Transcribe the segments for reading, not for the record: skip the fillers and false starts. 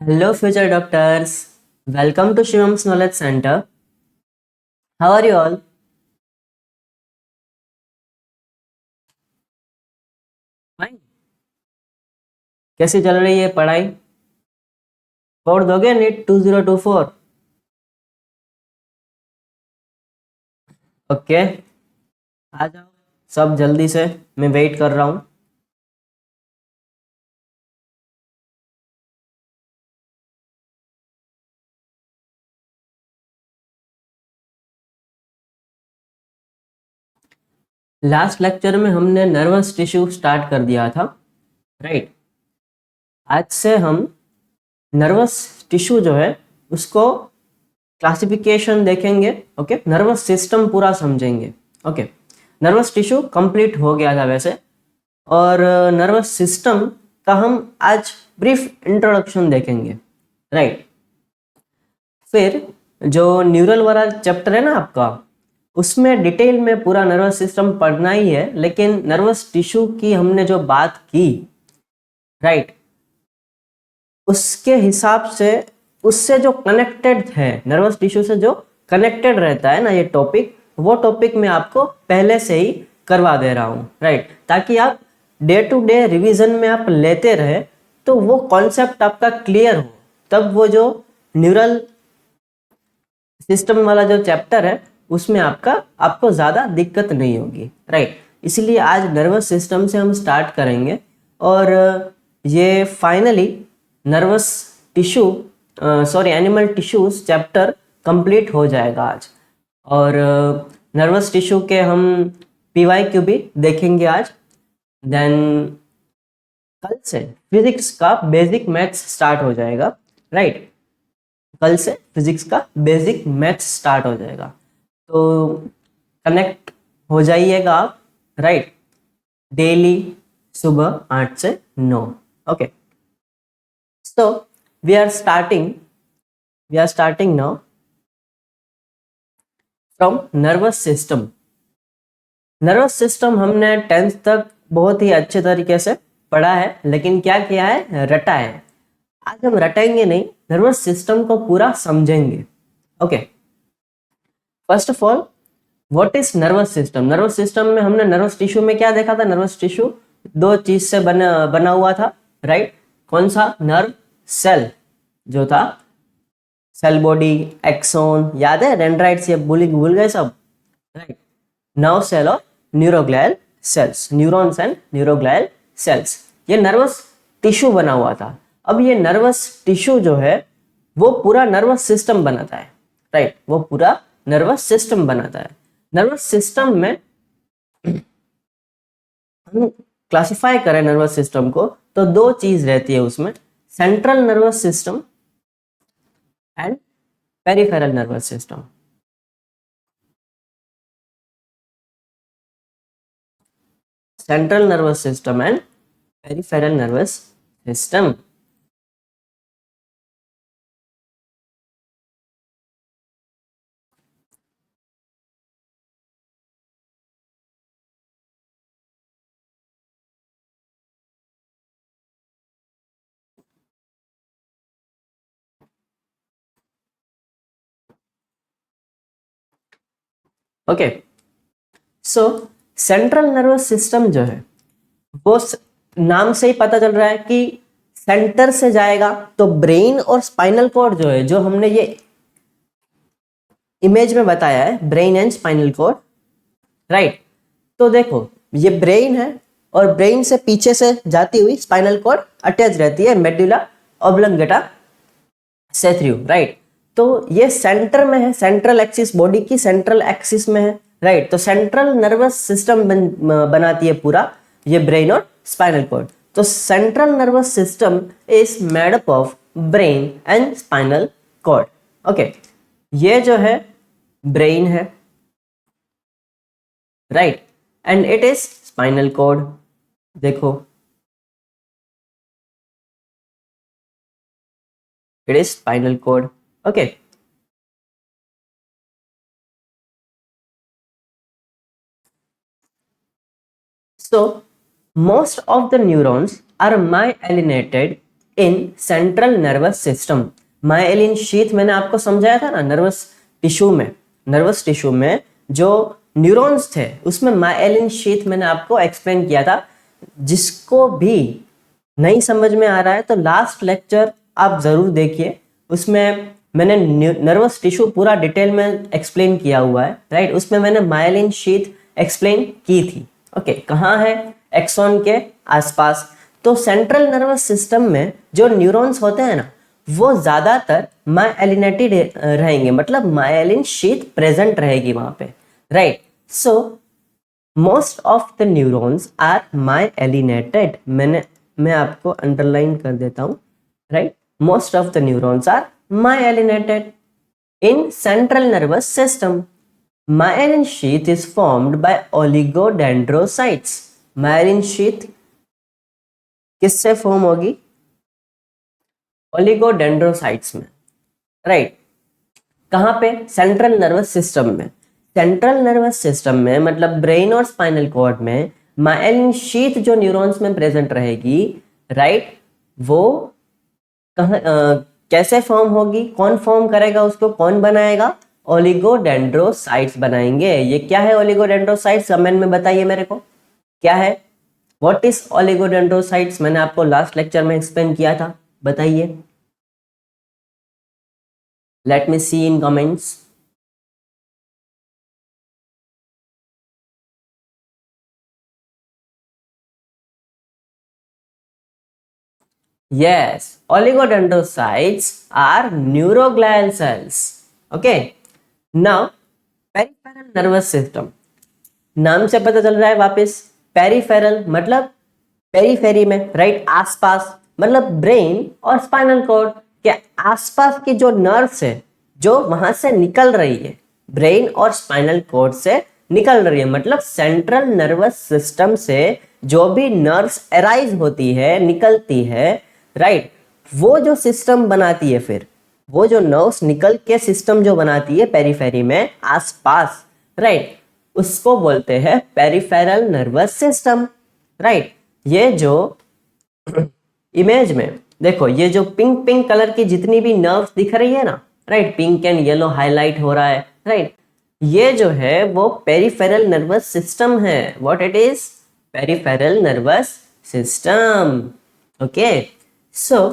Hello, future doctors. Welcome to Shivam's Knowledge Center. How are you all? Fine. कैसी चल रही है पढ़ाई? छोड़ दोगे नीट 2024? ओके, आ जाओ सब जल्दी से, मैं वेट कर रहा हूँ. लास्ट लेक्चर में हमने नर्वस टिश्यू स्टार्ट कर दिया था, राइट? आज से हम नर्वस टिश्यू जो है उसको क्लासिफिकेशन देखेंगे. ओके, नर्वस सिस्टम पूरा समझेंगे. ओके, नर्वस टिश्यू कंप्लीट हो गया था वैसे, और नर्वस सिस्टम का हम आज ब्रीफ इंट्रोडक्शन देखेंगे, राइट? फिर जो न्यूरल वाला चैप्टर है ना आपका, उसमें डिटेल में पूरा नर्वस सिस्टम पढ़ना ही है, लेकिन नर्वस टिश्यू की हमने जो बात की, राइट, उसके हिसाब से उससे जो कनेक्टेड है, नर्वस टिश्यू से जो कनेक्टेड रहता है ना ये टॉपिक, वो टॉपिक मैं आपको पहले से ही करवा दे रहा हूँ, राइट? ताकि आप डे टू डे रिवीजन में आप लेते रहे तो वो कॉन्सेप्ट आपका क्लियर हो, तब वो जो न्यूरल सिस्टम वाला जो चैप्टर है उसमें आपको ज़्यादा दिक्कत नहीं होगी, राइट? इसलिए आज नर्वस सिस्टम से हम स्टार्ट करेंगे, और ये finally nervous tissue animal tissues chapter complete हो जाएगा आज. और नर्वस टिश्यू के हम PYQ भी देखेंगे आज. देन कल से फिजिक्स का बेसिक मैथ्स स्टार्ट हो जाएगा, राइट? कल से फिजिक्स का बेसिक मैथ्स स्टार्ट हो जाएगा, तो कनेक्ट हो जाइएगा आप, राइट? डेली सुबह 8 से 9. Okay, so we are starting now from nervous system. Nervous system हमने 10th तक बहुत ही अच्छे तरीके से पढ़ा है, लेकिन क्या किया है, रटा है. आज हम रटेंगे नहीं, नर्वस सिस्टम को पूरा समझेंगे. Okay, first of all, what is nervous system? Nervous system में हमने नर्वस टिश्यू में क्या देखा था? नर्वस टिश्यू दो चीज से बना हुआ था, राइट? कौन सा? नर्व सेल जो था, सेल बॉडी, एक्सोन, याद है? डेंड्राइट्स ये भूल गए सब, राइट? नर्व सेल और neuroglial sales, neurons and neuroglial sales, ये नर्वस टिश्यू बना हुआ था. अब ये नर्वस टिश्यू जो है वो पूरा नर्वस सिस्टम बनाता है, राइट? वो पूरा नर्वस सिस्टम बनाता है. नर्वस सिस्टम में हम क्लासिफाई करें नर्वस सिस्टम को तो दो चीज रहती है उसमें, central nervous system and peripheral nervous system. Central nervous system and peripheral nervous system. Okay, so central nervous system जो है वो नाम से ही पता चल रहा है कि सेंटर से जाएगा, तो ब्रेन और स्पाइनल कॉर्ड जो है, जो हमने ये इमेज में बताया है, brain and spinal cord, right? तो देखो ये ब्रेन है, और ब्रेन से पीछे से जाती हुई स्पाइनल कॉर्ड अटैच रहती है मेडुला ऑब्लंगेटा से थ्रू, राइट? तो ये सेंटर में है, सेंट्रल एक्सिस, बॉडी की सेंट्रल एक्सिस में है, राइट? तो सेंट्रल नर्वस सिस्टम बनाती है पूरा ये ब्रेन और स्पाइनल कॉर्ड. तो central nervous system is made up of brain and spinal cord. Okay, ये जो है ब्रेन है, right? And it is spinal cord. देखो, it is spinal cord. Okay, so most of the neurons are myelinated in central nervous system. Myelin sheath मैंने आपको समझाया था ना, नर्वस टिश्यू में जो न्यूरॉन्स थे उसमें मायलिन शीथ मैंने आपको एक्सप्लेन किया था। जिसको भी नहीं समझ में आ रहा है तो लास्ट लेक्चर आप जरूर देखिए, उसमें मैंने नर्वस टिश्यू पूरा डिटेल में एक्सप्लेन किया हुआ है, राइट। उसमें मैंने मायलिन शीथ एक्सप्लेन की थी। ओके, कहाँ है? एक्सॉन के आसपास। तो सेंट्रल नर्वस सिस्टम में जो न्यूरॉन्स होते हैं ना, वो ज्यादातर मायलिनेटेड रहेंगे, मतलब मायलिन शीथ प्रेजेंट रहेगी वहां पे, right. So most of the neurons are myelinated. मैं आपको अंडरलाइन कर देता हूं, right. Most of the neurons are myelinated in central nervous system. Myelin sheath is formed by oligodendrocytes. Myelin sheath किससे form होगी? ओलिगोडेंड्रोसाइट्स में, राइट। कहाँ पे? सेंट्रल नर्वस सिस्टम में। सेंट्रल नर्वस सिस्टम में मतलब ब्रेन और स्पाइनल कॉर्ड में मायलिन शीथ जो न्यूरॉन्स में प्रेजेंट रहेगी, राइट, वो कहाँ कैसे फॉर्म होगी? कौन फॉर्म करेगा उसको? कौन बनाएगा? ओलिगोडेंड्रोसाइट्स बनाएंगे। ये क्या है ओलिगोडेंड्रोसाइट्स? कमेंट में बताइए मेरे को, क्या है? What is oligodendrocytes? मैंने आपको लास्ट लेक्चर में एक्सप्लेन किया था, बताइए। Let me see in comments. Yes, oligodendrocytes are neuroglial cells. Okay. Now, peripheral nervous system. नाम से पता चल रहा है वापस, पेरिफेरल मतलब पेरीफेरी में, राइट, आसपास, मतलब ब्रेन और स्पाइनल कॉर्ड के आसपास की जो नर्व्स है जो वहां से निकल रही है, ब्रेन और स्पाइनल कॉर्ड से निकल रही है, मतलब सेंट्रल नर्वस सिस्टम से जो भी नर्व्स अराइज होती है, निकलती है, राइट, वो जो सिस्टम बनाती है, फिर वो जो नर्व्स निकल के सिस्टम जो बनाती है पेरीफेरी में आसपास, राइट, उसको बोलते हैं पेरिफेरल नर्वस सिस्टम, राइट। ये जो इमेज में देखो, ये जो पिंक पिंक कलर की जितनी भी नर्व्स दिख रही है ना, right, pink and yellow highlight हो रहा है, राइट, ये जो है वो पेरिफेरल नर्वस सिस्टम है। What it is? Peripheral nervous system. Okay, so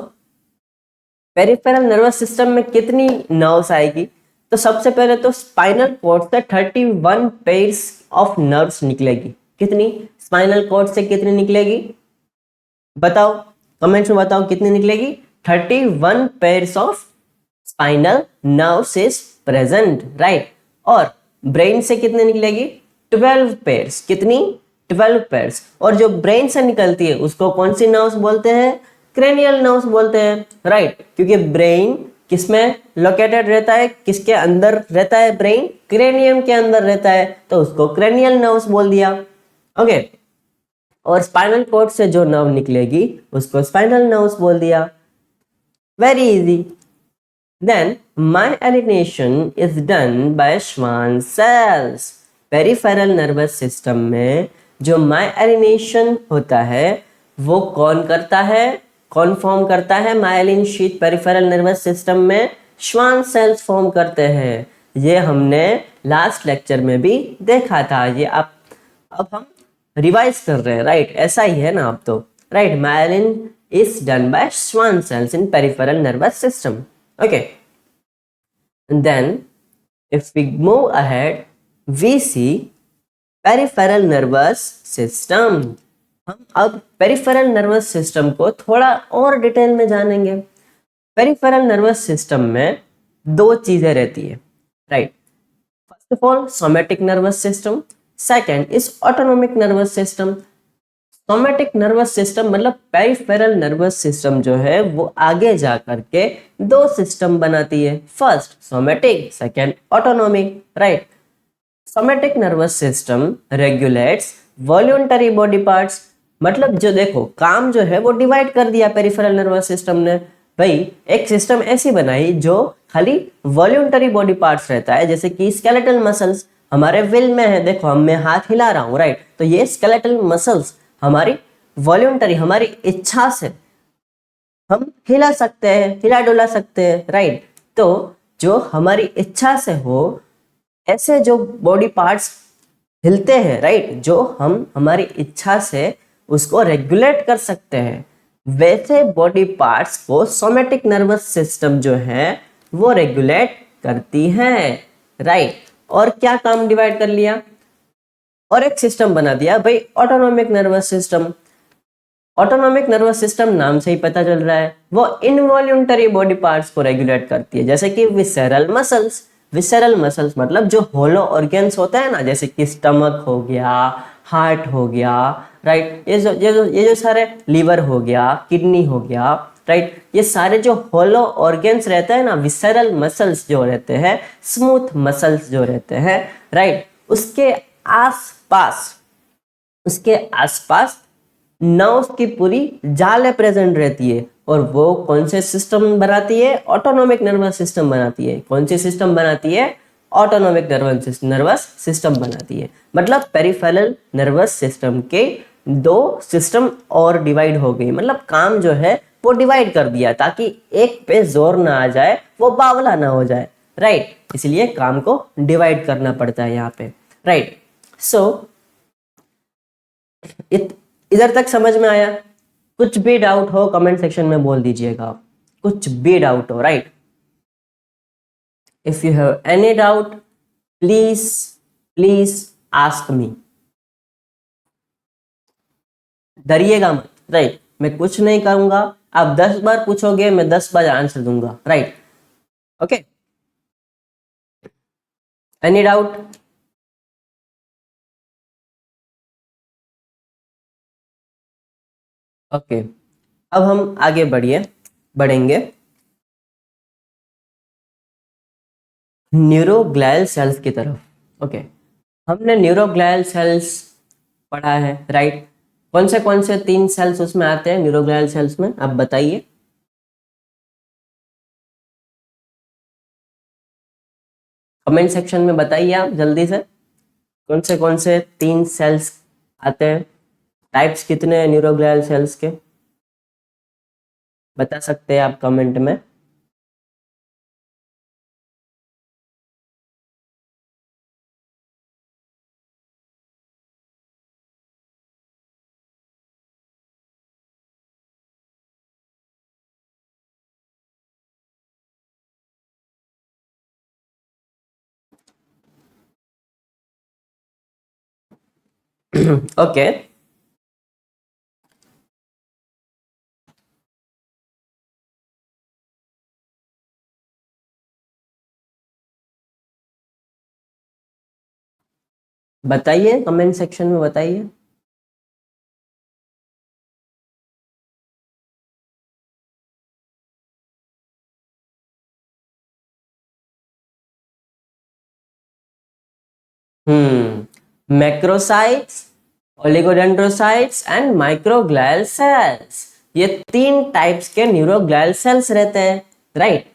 peripheral nervous system में कितनी नर्व्स आएगी? तो सबसे पहले तो स्पाइनल कॉर्ड से 31 पेयर्स ऑफ नर्व्स निकलेगी। कितनी? स्पाइनल कॉर्ड से कितनी निकलेगी? बताओ, कमेंट्स में बताओ कितनी निकलेगी। 31 pairs of spinal nerves is present, right. और ब्रेन से कितनी निकलेगी? 12 पेयर्स। कितनी? 12 पेयर्स। और जो ब्रेन से निकलती है उसको कौन सी नर्व्स बोलते हैं? क्रेनियल नर्व्स बोलते हैं, राइट, क्योंकि ब्रेन किसमें लोकेटेड रहता है? किसके अंदर रहता है ब्रेन? क्रेनियम के अंदर रहता है, तो उसको क्रेनियल नर्व्स बोल दिया। ओके, और स्पाइनल कॉर्ड से जो नर्व निकलेगी उसको स्पाइनल नर्व्स बोल दिया। Very easy. Then myelination is done by Schwann cells. Peripheral nervous system में जो मायलिनेशन होता है वो कौन करता है? कौन फॉर्म करता है myelin sheath peripheral nervous system में? श्वान सेल्स फॉर्म करते हैं। ये हमने लास्ट लेक्चर में भी देखा था। ये अब हम रिवाइज कर रहे हैं, राइट, ऐसा ही है ना अब तो, right. Myelin is done by Schwann cells in peripheral nervous system. Okay, then if we move ahead we see peripheral nervous system. हम अब पेरिफेरल नर्वस सिस्टम को थोड़ा और डिटेल में जानेंगे। पेरिफेरल नर्वस सिस्टम में दो चीजें रहती है, right. First of all somatic nervous system, second is autonomic nervous system. Somatic nervous system मतलब पेरिफेरल नर्वस सिस्टम जो है वो आगे जा करके दो सिस्टम बनाती है, first somatic, second autonomic, right. Somatic nervous system regulates voluntary body parts, मतलब जो देखो काम जो है वो डिवाइड कर दिया पेरिफेरल नर्वस सिस्टम ने। भाई एक सिस्टम ऐसी बनाई जो खाली वॉल्यूंटरी बॉडी पार्ट्स रहता है, जैसे कि स्केलेटल मसल्स हमारे विल में है, देखो हम मैं हाथ हिला रहा हूँ, राइट, तो ये स्केलेटल मसल्स हमारी वॉल्यूंटरी, हमारी इच्छा से हम हिला सकते हैं, हिला डुला सकते हैं, राइट। तो जो हमारी इच्छा से हो ऐसे जो बॉडी पार्ट्स हिलते हैं, राइट, जो हम हमारी इच्छा से उसको रेगुलेट कर सकते हैं, वैसे बॉडी पार्ट्स को सोमैटिक नर्वस सिस्टम जो है वो रेगुलेट करती है, राइट। और क्या काम डिवाइड कर लिया और एक सिस्टम बना दिया भाई, autonomic nervous system. Autonomic nervous system नाम से ही पता चल रहा है वो इनवॉल्यूंटरी बॉडी पार्ट्स को रेगुलेट करती है, जैसे कि विसेरल मसल्स। विसेरल मसल्स मतलब जो होलो ऑर्गन्स होते हैं ना, जैसे कि स्टमक हो गया, हार्ट हो गया, राइट, ये जो सारे, लीवर हो गया, किडनी हो गया, राइट, ये सारे जो होलो ऑर्गन्स रहते हैं ना, विसेरल मसल्स जो रहते हैं, स्मूथ मसल्स जो रहते हैं, राइट, उसके आसपास नर्व्स की पूरी जाल प्रेजेंट रहती है। और वो कौन से सिस्टम बनाती है? ऑटोनॉमिक नर्वस सिस्टम बनाती है। कौन सी सिस्टम बनाती है? ऑटोनॉमिक नर्वस सिस्टम बनाती है। मतलब पेरिफेरल नर्वस सिस्टम के दो सिस्टम और डिवाइड हो गई, मतलब काम जो है वो डिवाइड कर दिया ताकि एक पे जोर ना आ जाए, वो बावला ना हो जाए, राइट। इसलिए काम को डिवाइड करना पड़ता है यहाँ पे, राइट। सो इधर तक समझ में आया? कुछ भी डाउट हो कमेंट सेक्शन में बोल दीजिएगा, कुछ भी डाउट हो, right. If you have any doubt please please ask me. डरिएगा मत, राइट। मैं कुछ नहीं करूंगा, आप 10 बार पूछोगे, मैं 10 बार आंसर दूंगा, right. Okay, any doubt? Okay, अब हम आगे बढ़ेंगे न्यूरोग्लियल सेल्स की तरफ। ओके, हमने न्यूरोग्लियल सेल्स पढ़ा है, राइट। कौन से 3 सेल्स उसमें आते हैं न्यूरोग्लियल सेल्स में, आप बताइए। कमेंट सेक्शन में बताइए आप जल्दी से, कौन से 3 सेल्स आते हैं, टाइप्स कितने हैं न्यूरोग्लियल सेल्स के, बता सकते हैं आप कमेंट में। ओके, बताइए कमेंट सेक्शन में बताइए। Macrocytes, oligodendrocytes and microglial cells, ये 3 टाइप्स के न्यूरोग्लियल सेल्स रहते हैं, राइट।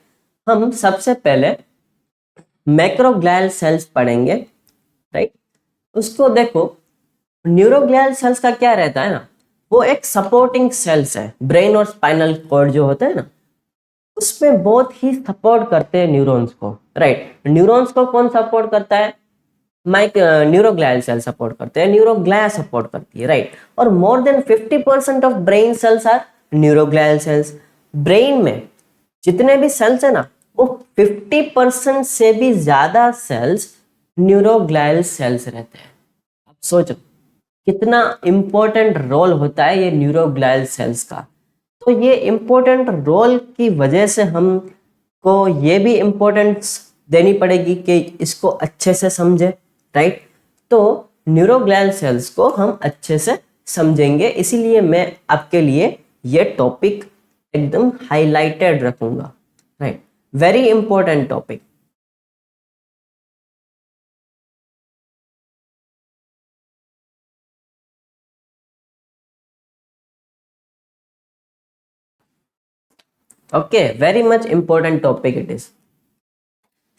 हम सबसे पहले मैक्रोग्लियल सेल्स पढ़ेंगे, राइट। उसको देखो, न्यूरोग्लियल सेल्स का क्या रहता है ना, वो एक सपोर्टिंग सेल्स है। ब्रेन और स्पाइनल कॉर्ड जो होते हैं ना, उसमें बहुत ही सपोर्ट करते हैं न्यूरॉन्स को, राइट। न्यूरॉन्स को कौन सपोर्ट करता है? न्यूरोग्लियल सेल सपोर्ट करते हैं, न्यूरोग्लिया सपोर्ट करती है, राइट। और more than 50% of brain cells are neuroglial cells. Brain में जितने भी सेल्स है ना, वो 50% से भी ज्यादा सेल्स न्यूरोग्लियल सेल्स रहते हैं। अब सोचो कितना इंपॉर्टेंट रोल होता है ये न्यूरोग्लियल सेल्स का। तो ये इंपॉर्टेंट रोल की वजह से हमको ये भी इंपॉर्टेंस देनी पड़ेगी कि इसको अच्छे से समझे, राइट। तो न्यूरोग्लियल सेल्स को हम अच्छे से समझेंगे, इसीलिए मैं आपके लिए ये टॉपिक एकदम हाईलाइटेड रखूंगा, right. Very important topic. Okay, very much important topic it is.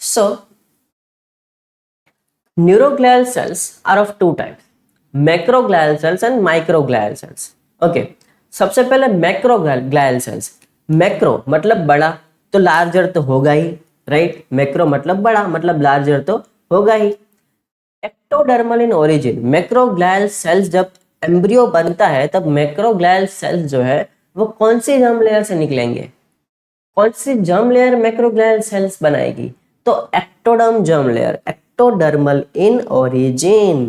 So neuroglial cells are of 2 types, macroglial cells and microglial cells. Okay, सबसे पहले मैक्रोग्लियल सेल्स। मैक्रो मतलब बड़ा, तो लार्जर तो होगा ही, राइट। मैक्रो मतलब बड़ा, मतलब लार्जर तो होगा ही। एक्टोडर्मल इन ओरिजिन, मैक्रोग्लायल सेल्स जब एम्ब्रियो बनता है तब मैक्रोग्लायल सेल्स जो है वो कौन सी जर्म लेयर से निकलेंगे, कौन सी जर्म लेयर मैक्रोग्लायल सेल्स बनाएगी, तो ectoderm germ layer, ectodermal in origin.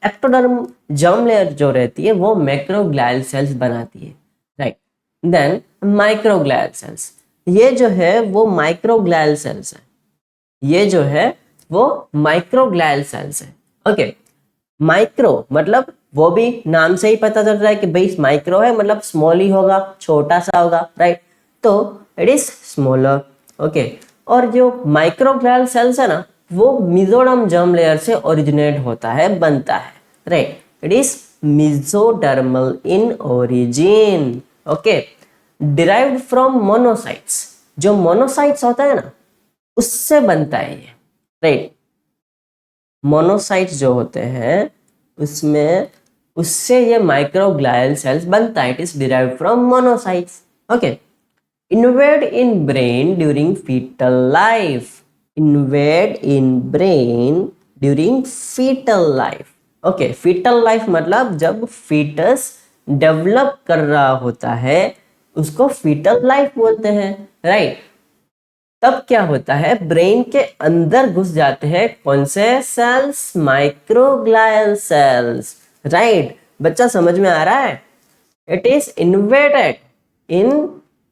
Ectoderm germ layer जो रहती है वो मैक्रोग्लायल सेल्स बनाती है, राइट। देन माइक्रोग्लायल सेल्स, ये जो है वो माइक्रोग्लायल सेल्स है, ये जो है वो माइक्रोग्लायल सेल्स है। ओके, माइक्रो मतलब वो भी नाम से ही पता चल रहा है कि भाई माइक्रो है मतलब स्मॉल ही होगा, छोटा सा होगा, राइट। तो इट इज स्मॉलर। ओके, और जो माइक्रोग्लियल सेल्स है ना वो मेसोडर्म जर्म लेयर से ओरिजिनेट होता है, बनता है, right. It is mesodermal in origin. Okay, derived from monocytes, जो मोनोसाइट्स होता है ना उससे बनता है ये, राइट। मोनोसाइट्स जो होते हैं उसमें, उससे ये माइक्रोग्लायल सेल्स बनता है, it is derived from monocytes. Okay, invade in brain during foetal life, invade in brain during foetal life. Okay, foetal life मतलब जब फीटस डेवलप कर रहा होता है उसको फीटल लाइफ बोलते हैं, राइट। तब क्या होता है, ब्रेन के अंदर घुस जाते हैं कौन से सेल्स, माइक्रोग्लायल सेल्स, राइट। बच्चा समझ में आ रहा है? It is invaded in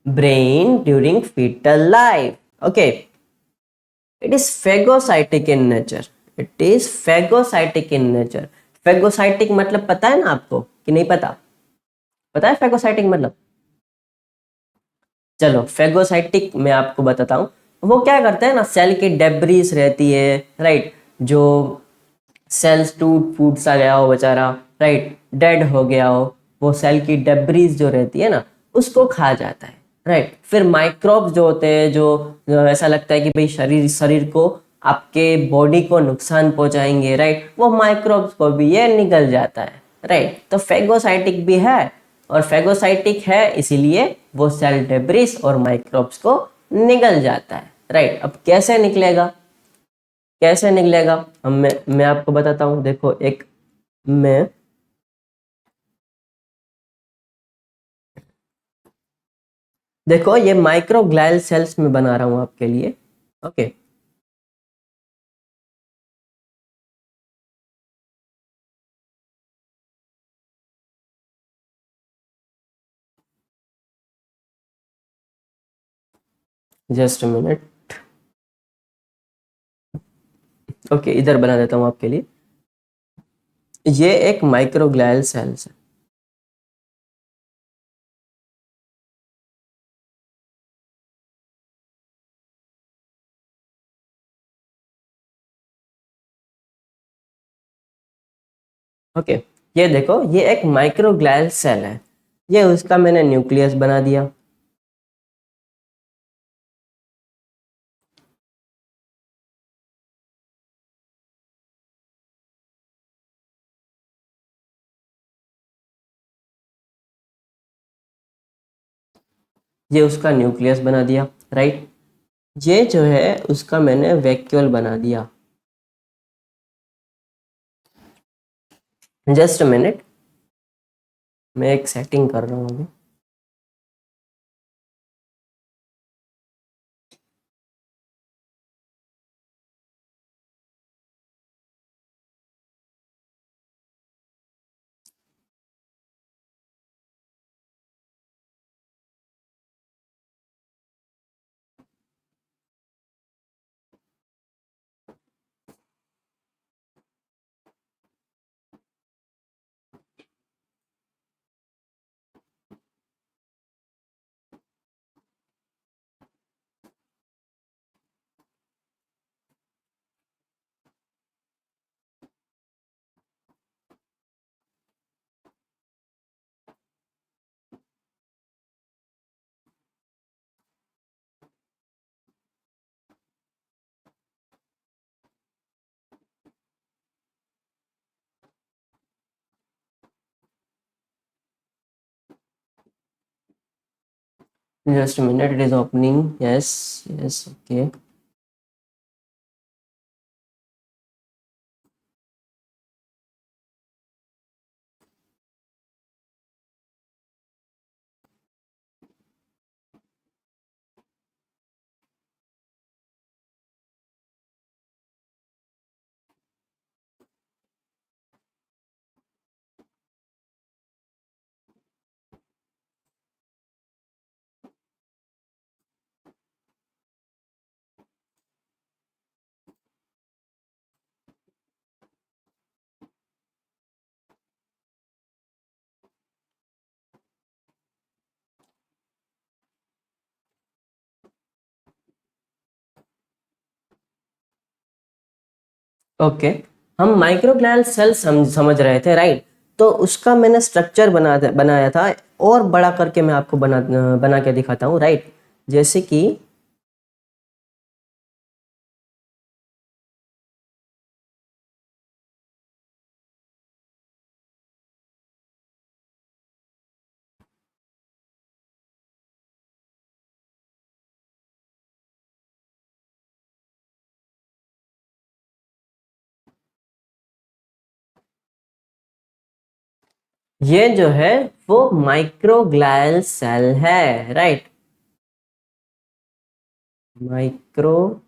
brain during foetal life. Okay, it is phagocytic in nature, it is phagocytic in nature. Phagocytic मतलब पता है ना आपको कि नहीं पता? पता है फेगोसाइटिक मतलब? चलो फेगोसाइटिक मैं आपको बताता हूँ। वो क्या करते हैं ना, सेल की डेब्रीज रहती है, राइट, जो सेल्स टूट फूट सा गया हो बेचारा, राइट, डेड हो गया हो, वो सेल की डेब्रीज जो रहती है ना उसको खा जाता है, राइट। फिर माइक्रोब्स जो होते हैं, जो ऐसा लगता है कि भाई शरीर शरीर को, आपके बॉडी को नुकसान पहुंचाएंगे, राइट, वो माइक्रोब्स को भी ये निगल जाता है, राइट। तो फेगोसाइटिक भी है, और फेगोसाइटिक है इसीलिए वो सेल डेब्रिस और माइक्रोब्स को निगल जाता है, राइट। अब कैसे निकलेगा, कैसे निकलेगा हम, मैं आपको बताता हूँ। देखो एक मैं देखो ये माइक्रोग्लायल सेल्स में बना रहा हूँ आपके लिए। Okay, just a minute. Okay, इधर बना देता हूँ आपके लिए। ये एक माइक्रोग्लायल सेल्स है। ओके, ये देखो ये एक माइक्रोग्लायल सेल है, ये उसका मैंने न्यूक्लियस बना दिया। ये उसका न्यूक्लियस बना दिया, राइट। ये जो है उसका मैंने वैक्यूल बना दिया। जस्ट अ मिनट, मैं एक सेटिंग कर रहा हूँ अभी। Just a minute, it is opening. Yes, yes, okay. Okay, हम माइक्रोग्लियल सेल समझ रहे थे, राइट? तो उसका मैंने स्ट्रक्चर बनाया था, और बड़ा करके मैं आपको बना के दिखाता हूँ, राइट? जैसे कि ये जो है वो माइक्रोग्लियल सेल है, राइट? Microglial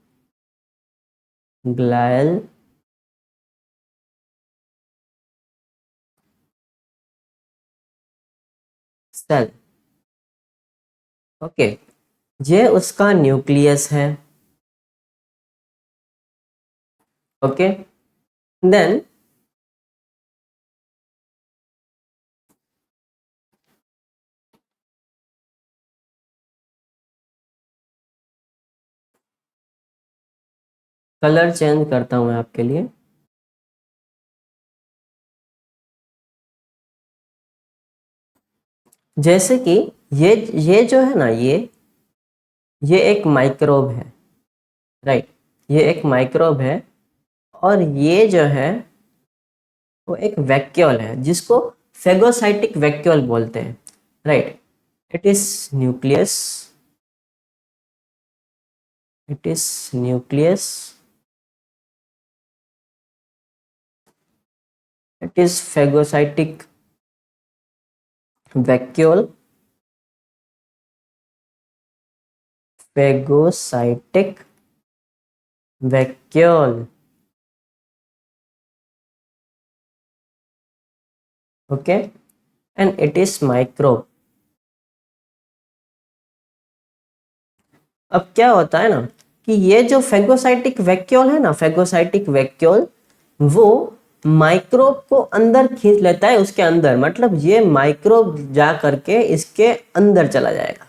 cell, okay. ये उसका न्यूक्लियस है, ओके। देन कलर चेंज करता हूं मैं आपके लिए। जैसे कि ये जो है ना, ये एक माइक्रोब है, राइट? ये एक माइक्रोब है, और ये जो है वो एक वैक्यूल है, जिसको फेगोसाइटिक वैक्यूल बोलते हैं, right? It is nucleus, it is nucleus, it is phagocytic vacuole, phagocytic vacuole, okay, and it is microbe. अब क्या होता है ना कि ये जो फेगोसाइटिक वैक्यूल है ना, फेगोसाइटिक वैक्यूल, वो माइक्रोब को अंदर खींच लेता है, उसके अंदर, मतलब ये माइक्रोब जा करके इसके अंदर चला जाएगा,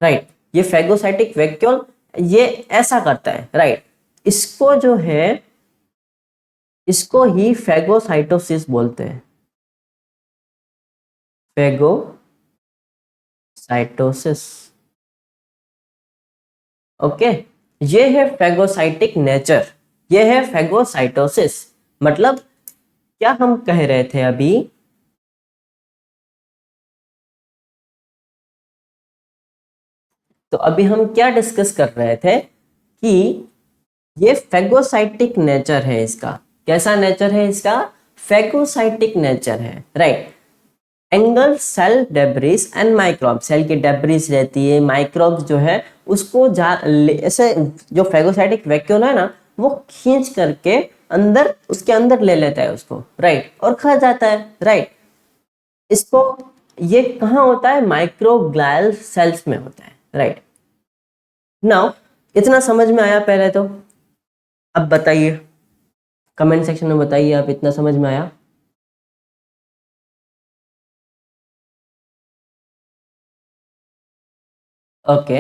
राइट? ये फेगोसाइटिक वैक्यूल ये ऐसा करता है, राइट? इसको जो है, इसको ही फेगोसाइटोसिस बोलते हैं, फेगोसाइटोसिस, ओके। ये है फेगोसाइटिक नेचर, ये है फेगोसाइटोसिस। मतलब क्या हम कह रहे थे अभी, तो अभी हम क्या डिस्कस कर रहे थे कि ये फेगोसाइटिक नेचर है इसका। कैसा नेचर है इसका? फेगोसाइटिक नेचर है, right? Engulf cell debris and microbe, cell की डेब्रिस रहती है, माइक्रोब्स जो है उसको ऐसे जो फेगोसाइटिक वैक्यूल है ना, वो खींच करके अंदर, उसके अंदर ले लेता है उसको, राइट? और खा जाता है, राइट? इसको, ये कहाँ होता है? माइक्रोग्लियल सेल्स में होता है, राइट? नाउ इतना समझ में आया पहले तो? अब बताइए, कमेंट सेक्शन में बताइए, आप इतना समझ में आया? ओके,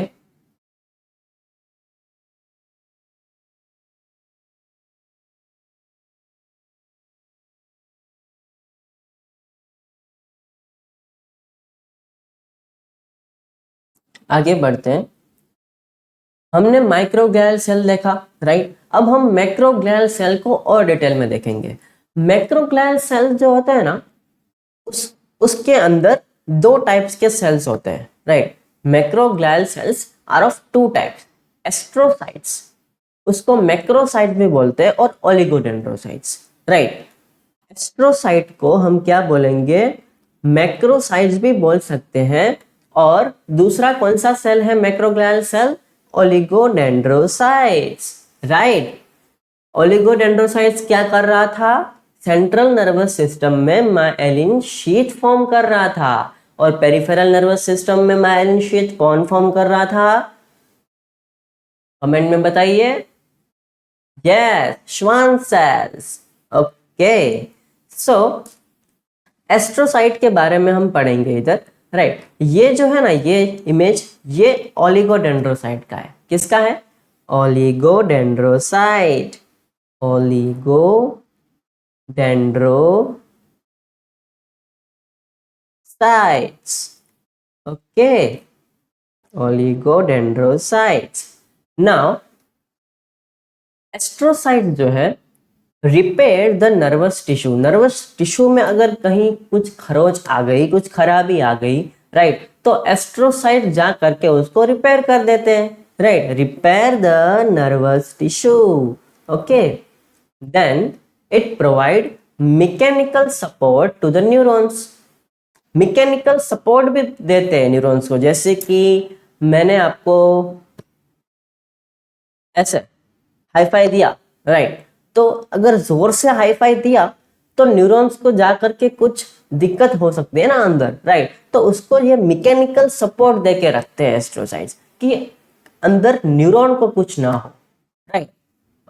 आगे बढ़ते हैं। हमने माइक्रोग्लियल सेल देखा, राइट? अब हम मैक्रोग्लियल सेल को और डिटेल में देखेंगे। मैक्रोग्लियल सेल जो होता है ना, उसके अंदर दो टाइप्स के सेल्स होते हैं, right? Macroglial cells are of two types, astrocytes, उसको मैक्रोसाइट भी बोलते हैं, और ओलिगोडेंड्रोसाइट्स, राइट। एस्ट्रोसाइट को हम क्या बोलेंगे, मैक्रोसाइट्स भी बोल सकते हैं। और दूसरा कौन सा सेल है macroglial cell, oligodendrocytes, right. Oligodendrocytes क्या कर रहा था, सेंट्रल नर्वस सिस्टम में मायलिन शीथ फॉर्म कर रहा था, और पेरिफेरल नर्वस सिस्टम में मायलिन शीथ कौन फॉर्म कर रहा था, कमेंट में बताइए। Yes, Schwann cells. ओके, सो एस्ट्रोसाइट के बारे में हम पढ़ेंगे इधर, राइट। ये जो है ना, ये इमेज, ये ओलिगोडेंड्रोसाइट का है। किसका है, oligodendrocyte, oligodendrocytes, okay, oligodendrocytes. Now astrocyte जो है repair the nervous tissue, nervous tissue में अगर कहीं कुछ खरोच आ गई, कुछ खराबी आ गई, राइट, तो एस्ट्रोसाइट जा करके उसको रिपेयर कर देते हैं, right, repair the nervous tissue, okay. Then it provide mechanical support to the neurons, mechanical support भी देते हैं न्यूरॉन्स को, जैसे कि मैंने आपको ऐसे हाईफाई दिया, राइट, तो अगर जोर से हाईफाई दिया तो न्यूरॉन्स को जाकर के कुछ दिक्कत हो सकती है ना अंदर, राइट, तो उसको ये मैकेनिकल सपोर्ट दे के रखते हैं एस्ट्रोसाइट्स, कि अंदर न्यूरॉन को कुछ ना हो, right,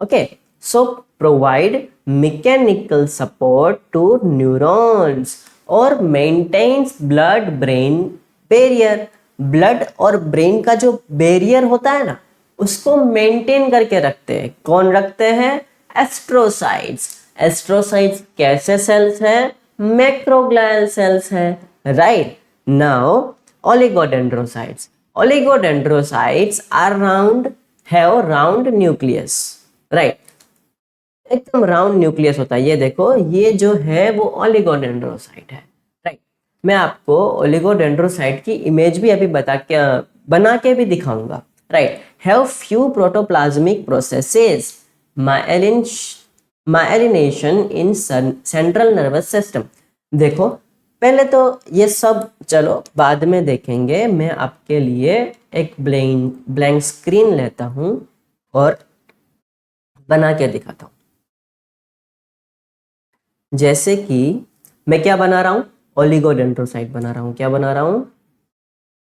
okay. So provide mechanical support to neurons और maintains blood brain barrier, blood और ब्रेन का जो बैरियर होता है ना, उसको मेंटेन करके रखते हैं। कौन रखते हैं, एस्ट्रोसाइट्स। एस्ट्रोसाइट्स कैसे सेल्स हैं, मैक्रोग्लियल सेल्स हैं, right. Now oligodendrocytes, oligodendrocytes are round, have round nucleus, right, एकदम राउंड न्यूक्लियस होता है। ये देखो, ये जो है वो ओलिगोडेंड्रोसाइट है, राइट। मैं आपको ओलिगोडेंड्रोसाइट की इमेज भी अभी बना के भी दिखाऊंगा, right. Have few protoplasmic processes, myelination in central nervous system. देखो, पहले तो ये सब चलो बाद में देखेंगे, मैं आपके लिए एक ब्लैंक स्क्रीन लेता हूं और बना के दिखाता हूं। जैसे कि मैं क्या बना रहा हूं, ओलिगोडेंड्रोसाइट बना रहा हूं। क्या बना रहा हूं,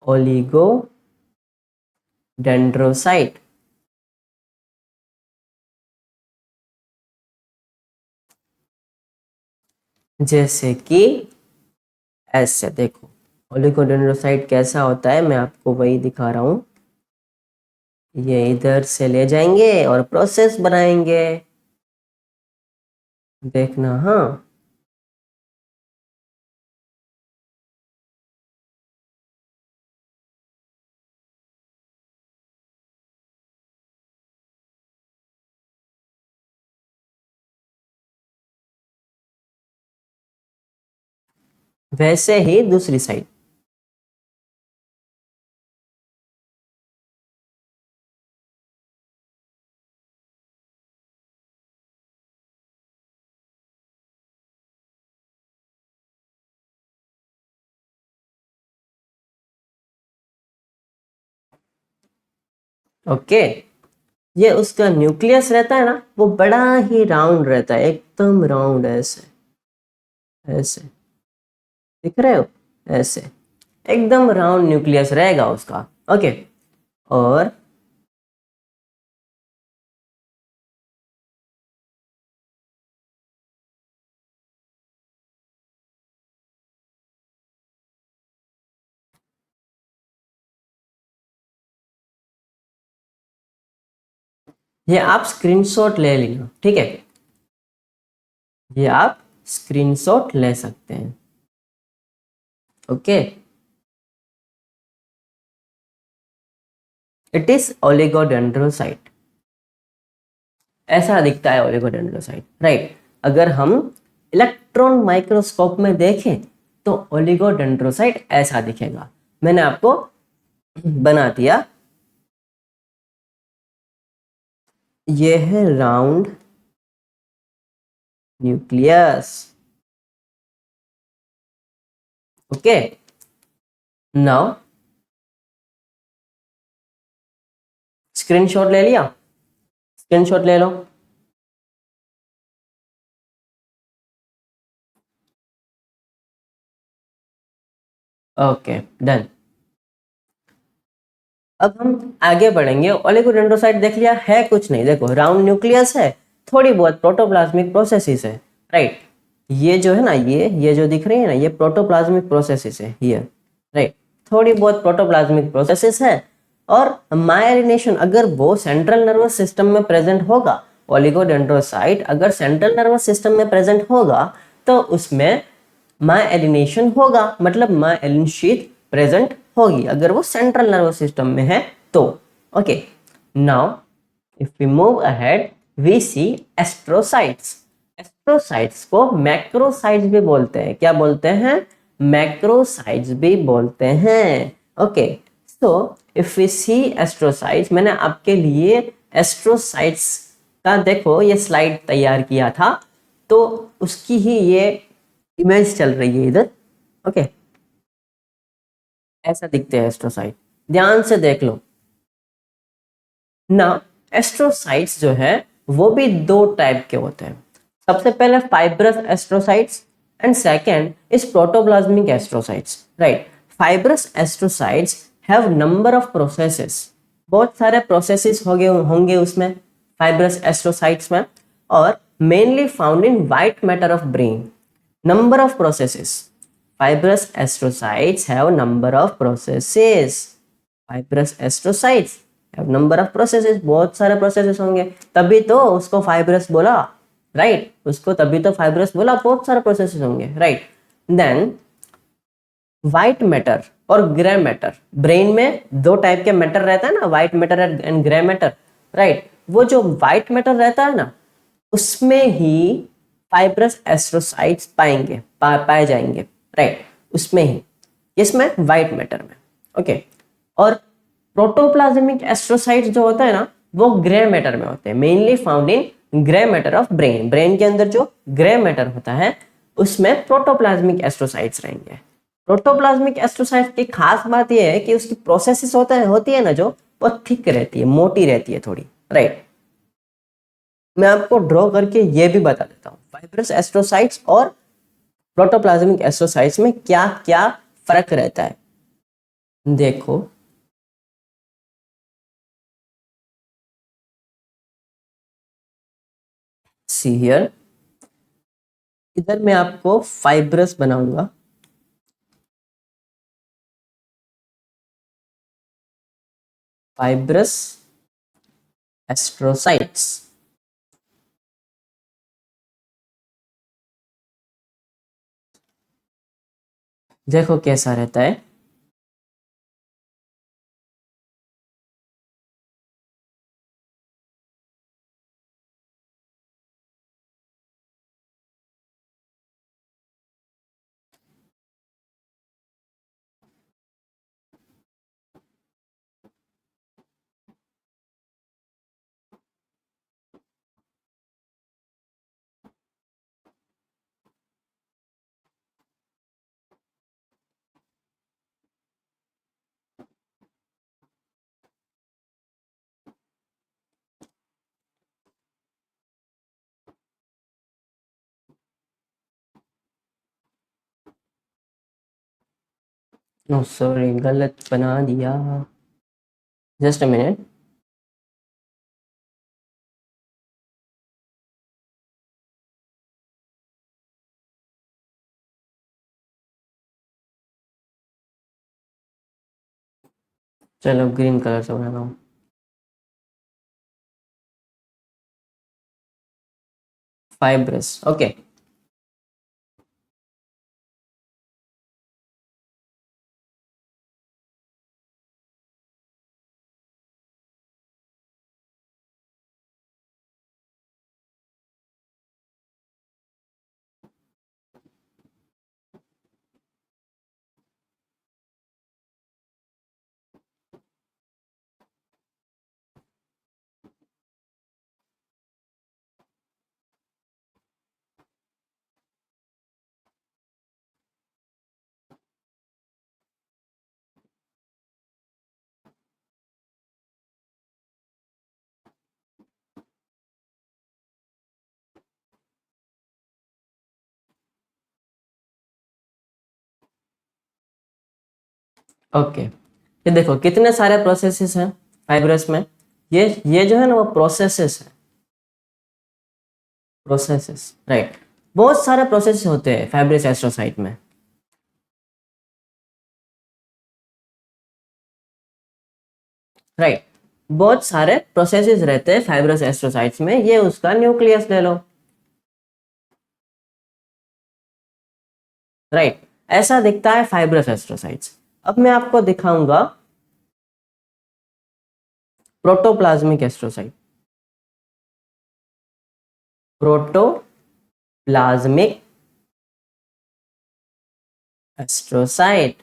ओलिगोडेंड्रोसाइट। जैसे कि ऐसे देखो, ओलिगोडेंड्रोसाइट कैसा होता है, मैं आपको वही दिखा रहा हूं। ये इधर से ले जाएंगे और प्रोसेस बनाएंगे, देखना, हाँ। वैसे ही दूसरी साइड, ओके। ये उसका न्यूक्लियस रहता है ना, वो बड़ा ही राउंड रहता है, एकदम राउंड, ऐसे ऐसे दिख रहे हो, ऐसे एकदम राउंड न्यूक्लियस रहेगा उसका, ओके। और ये आप स्क्रीनशॉट ले लेना, ठीक है, ये आप स्क्रीनशॉट ले सकते हैं, ओके। इट इज ओलिगोडेंड्रोसाइट, ऐसा दिखता है ओलिगोडेंड्रोसाइट, राइट। अगर हम इलेक्ट्रॉन माइक्रोस्कोप में देखें तो ओलिगोडेंड्रोसाइट ऐसा दिखेगा। मैंने आपको बना दिया। ये है round nucleus. Okay, now screenshot ले लिया, स्क्रीनशॉट ले लो। Okay, done. अब हम आगे बढ़ेंगे। ओलिगोडेंड्रोसाइट देख लिया है, कुछ नहीं, देखो राउंड न्यूक्लियस है, थोड़ी बहुत प्रोटोप्लाज्मिक प्रोसेसेस है, राइट। ये जो है ना, ये जो दिख रही है ना, ये प्रोटोप्लाज्मिक प्रोसेसेस है, ये राइट, थोड़ी बहुत प्रोटोप्लाज्मिक प्रोसेसेस है। और मायलिनेशन अगर वो सेंट्रल नर्वस सिस्टम में प्रेजेंट होगा, ओलिगोडेंड्रोसाइट अगर सेंट्रल नर्वस सिस्टम में प्रेजेंट होगा तो उसमें मायलिनेशन होगा, मतलब मायलिन शीथ प्रेजेंट होगी अगर वो सेंट्रल नर्वस सिस्टम में है तो। Okay, now if we move ahead we see astrocytes. Astrocytes को मैक्रोसाइट्स भी बोलते हैं, क्या बोलते हैं? मैक्रोसाइट्स भी बोलते हैं। Okay, so if we see astrocytes, मैंने आपके लिए एस्ट्रोसाइट्स का देखो ये स्लाइड तैयार किया था, तो उसकी ही ये इमेज चल रही है इधर। ओके, ऐसा दिखते हैं एस्ट्रोसाइट, ध्यान से देख लो ना। एस्ट्रोसाइट्स जो है वो भी दो टाइप के होते हैं। सबसे पहले fibrous astrocytes and second is protoplasmic astrocytes, right. Fibrous astrocytes have number of processes, बहुत सारे प्रोसेसेस होंगे उसमें, फाइब्रस एस्ट्रोसाइट्स में, और mainly found in white matter of brain. Number of processes, fibrous astrocytes have number of processes, fibrous astrocytes have number of processes, बहुत सारे processes होंगे, तभी तो उसको फाइब्रस बोला, राइट, उसको तभी तो फाइब्रस बोला, बहुत सारे प्रोसेसेस होंगे, राइट। देन व्हाइट मैटर और ग्रे मैटर, ब्रेन में दो टाइप के मैटर रहता है ना, white matter and grey matter, right. वो जो व्हाइट मैटर रहता है ना, उसमें ही फाइब्रस एस्ट्रोसाइट्स पाए जाएंगे, राइट, उसमें ही, इसमें व्हाइट मैटर में। ओके, और प्रोटोप्लाज्मिक एस्ट्रोसाइट्स जो होता है ना, वो ग्रे मैटर में होते हैं, mainly found in grey matter of brain. Brain के अंदर जो ग्रे मैटर होता है उसमें प्रोटोप्लाज्मिक एस्ट्रोसाइट्स रहेंगे। प्रोटोप्लाज्मिक एस्ट्रोसाइट्स की खास बात यह है कि उसकी प्रोसेसेस होती है ना, जो वो थिक रहती है, मोटी रहती है थोड़ी, राइट। मैं आपको ड्रॉ करके ये भी बता देता हूँ फाइब्रस एस्ट्रोसाइट्स और प्रोटोप्लाज्मिक एस्ट्रोसाइट्स में क्या क्या फर्क रहता है। देखो, सी हियर, इधर मैं आपको फाइब्रस बनाऊंगा, फाइब्रस एस्ट्रोसाइट्स। देखो कैसा रहता है। नो सॉरी, गलत बना दिया, जस्ट अ मिनट। चलो ग्रीन कलर से बनाता हूँ। Fibrous, okay. ओके, ये देखो कितने सारे प्रोसेसेस हैं फाइब्रस में। ये जो है ना वो प्रोसेसेस है, प्रोसेसेस, राइट। बहुत सारे प्रोसेस होते हैं फाइब्रस एस्ट्रोसाइट में, राइट। बहुत सारे प्रोसेसेस रहते हैं फाइब्रस एस्ट्रोसाइट्स में। ये उसका न्यूक्लियस ले लो, राइट। ऐसा दिखता है फाइब्रस एस्ट्रोसाइट्स। अब मैं आपको दिखाऊंगा protoplasmic astrocyte. Protoplasmic astrocyte,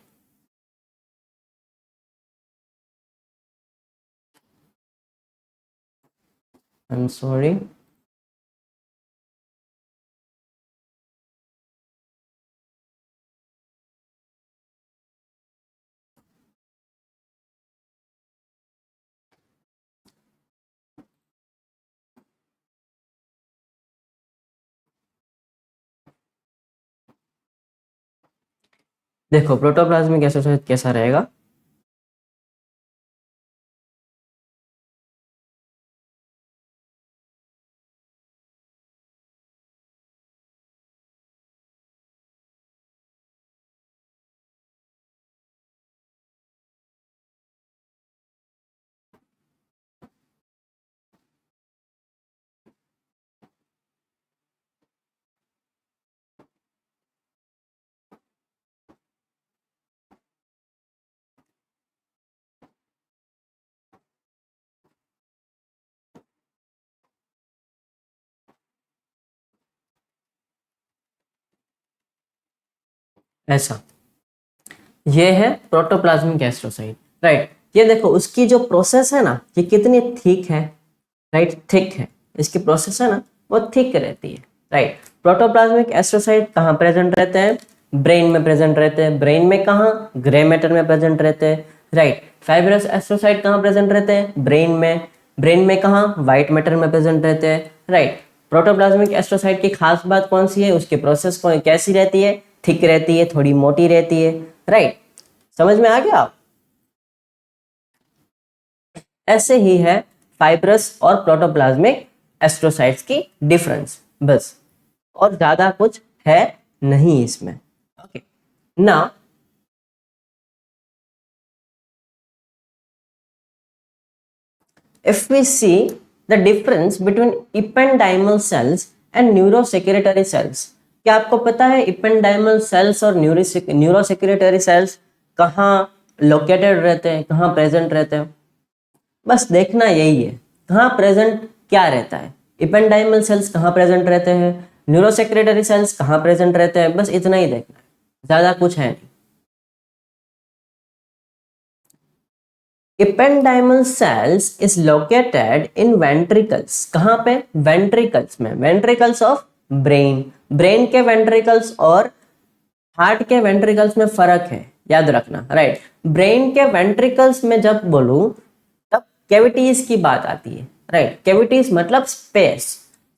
I am sorry, देखो प्रोटोप्लाज्मिक एस्ट्रोसाइट कैसा रहेगा। ऐसा, ये है प्रोटोप्लाज्मिक एस्ट्रोसाइट, राइट। ये देखो उसकी जो प्रोसेस है ना, ये कितनी थिक है, राइट, थिक है। इसकी प्रोसेस है ना वो थिक रहती है, राइट। प्रोटोप्लाज्मिक एस्ट्रोसाइट कहाँ प्रेजेंट रहते हैं? ब्रेन में प्रेजेंट रहते हैं। ब्रेन में कहाँ? ग्रे मैटर में प्रेजेंट रहते हैं, राइट। फाइब्रस एस्ट्रोसाइट कहाँ प्रेजेंट रहते हैं? ब्रेन में। ब्रेन में कहाँ? व्हाइट मैटर में प्रेजेंट रहते हैं, राइट। प्रोटोप्लाज्मिक एस्ट्रोसाइट की खास बात कौन सी है? उसकी प्रोसेस कैसी रहती है? थिक रहती है, थोड़ी मोटी रहती है, राइट। समझ में आ गया आप? ऐसे ही है फाइब्रस और प्रोटोप्लाज्मिक एस्ट्रोसाइट्स की डिफरेंस, बस, और ज्यादा कुछ है नहीं इसमें। Okay, now if we see the difference between ependymal cells and neurosecretory cells, क्या आपको पता है ependymal cells और न्यूरोसेक्रेटरी सेल्स कहाँ लोकेटेड रहते हैं, कहाँ प्रेजेंट रहते हैं? बस देखना यही है, कहाँ प्रेजेंट क्या रहता है। इपेंडाइमल सेल्स कहाँ प्रेजेंट रहते हैं, न्यूरोसेक्रेटरी सेल्स कहाँ प्रेजेंट रहते हैं, बस इतना ही देखना है, ज्यादा कुछ है नहीं। Ependymal cells is located in ventricles, कहाँ पे? ventricles में, ventricles of brain। ब्रेन के ventricles और हार्ट के ventricles में फर्क है, याद रखना, राइट। ब्रेन के ventricles में जब बोलूं तब कैविटीज की बात आती है, राइट। कैविटीज मतलब स्पेस।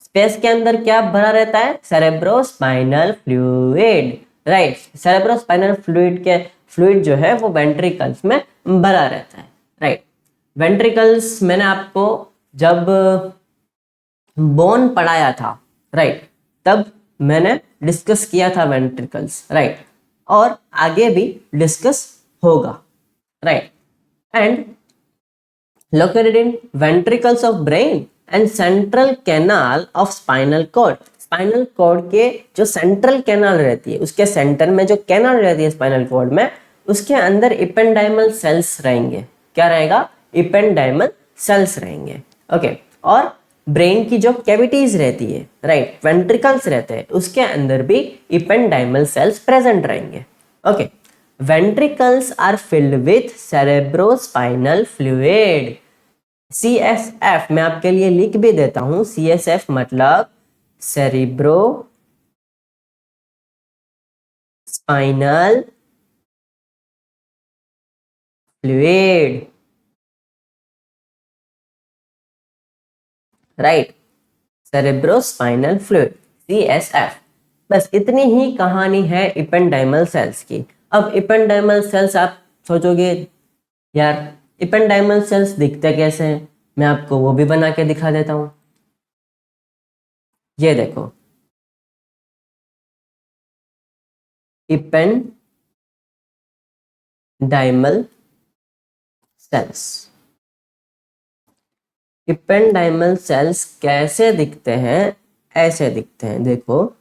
स्पेस के अंदर क्या भरा रहता है? Cerebrospinal fluid, right. Cerebrospinal fluid जो है वो वेंट्रिकल्स में भरा रहता है, राइट। वेंट्रिकल्स मैंने आपको जब बोन पढ़ाया था, राइट, तब मैंने डिस्कस किया था वेंट्रिकल्स, राइट, और आगे भी डिस्कस होगा, right. And located in ventricles of brain and central canal of spinal cord। Spinal cord के जो सेंट्रल कैनाल रहती है, उसके सेंटर में जो कैनाल रहती है स्पाइनल कॉर्ड में, उसके अंदर इपेंडाइमल सेल्स रहेंगे। क्या रहेगा? इपेंडाइमल सेल्स रहेंगे, ओके। और ब्रेन की जो कैविटीज रहती है, राइट, वेंट्रिकल्स रहते हैं, उसके अंदर भी इपेंडाइमल सेल्स प्रेजेंट रहेंगे, okay. ventricles are filled with cerebrospinal fluid। CSF मैं आपके लिए लिख भी देता हूं। CSF मतलब cerebro spinal fluid, right, cerebrospinal fluid, CSF। बस इतनी ही कहानी है इपेंडाइमल सेल्स की। अब इपेंडाइमल सेल्स आप सोचोगे यार इपेंडाइमल सेल्स दिखते कैसे हैं, मैं आपको वो भी बना के दिखा देता हूँ। ये देखो, इपेंडाइमल सेल्स। इपेंडाइमल सेल्स कैसे दिखते हैं, ऐसे दिखते हैं, देखो।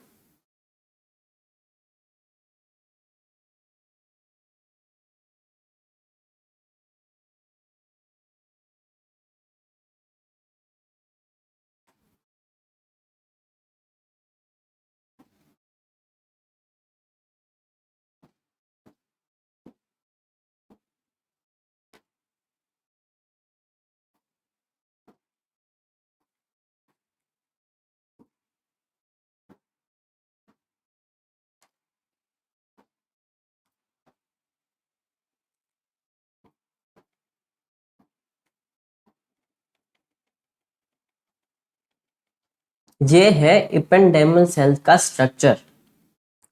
ये है इपेंडाइमल सेल्स का स्ट्रक्चर।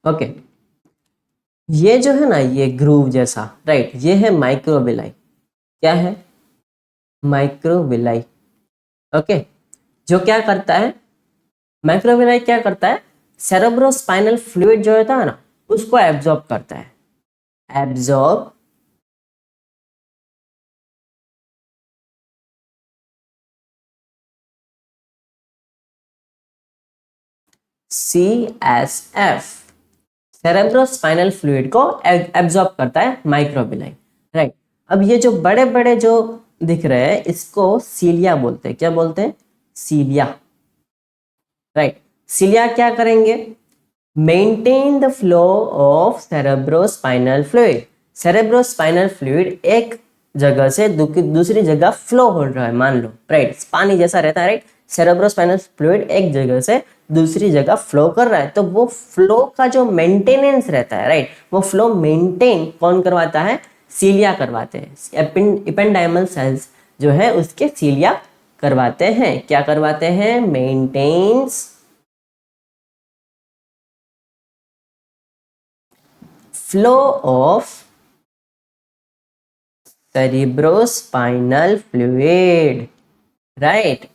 ओके, ये जो है ना, ये ग्रूव जैसा, राइट, ये है माइक्रोविलाई। क्या है? माइक्रोविलाई। ओके, जो क्या करता है, माइक्रोविलाई क्या करता है, सेरेब्रोस्पाइनल फ्लूइड जो होता है ना, उसको एब्जॉर्ब करता है। एब्जॉर्ब CSF, सेरेब्रोस्पाइनल फ्लूइड को एब्जॉर्ब करता है माइक्रोविलाई, राइट। अब ये जो बड़े बड़े जो दिख रहे हैं, इसको सीलिया बोलते हैं। क्या बोलते हैं? सीलिया, राइट। सीलिया क्या करेंगे? Maintain the flow of cerebrospinal fluid. Cerebrospinal fluid एक जगह से दूसरी जगह फ्लो हो रहा है, मान लो, राइट, पानी जैसा रहता है, राइट। सेरेब्रोस्पाइनल फ्लूइड एक जगह से दूसरी जगह फ्लो कर रहा है, तो वो फ्लो का जो मेंटेनेंस रहता है, राइट, वो फ्लो मेंटेन कौन करवाता है? सीलिया करवाते हैं। इपेंडाइमल सेल्स जो है उसके सीलिया करवाते हैं। क्या करवाते हैं? Maintains flow of cerebrospinal fluid, right.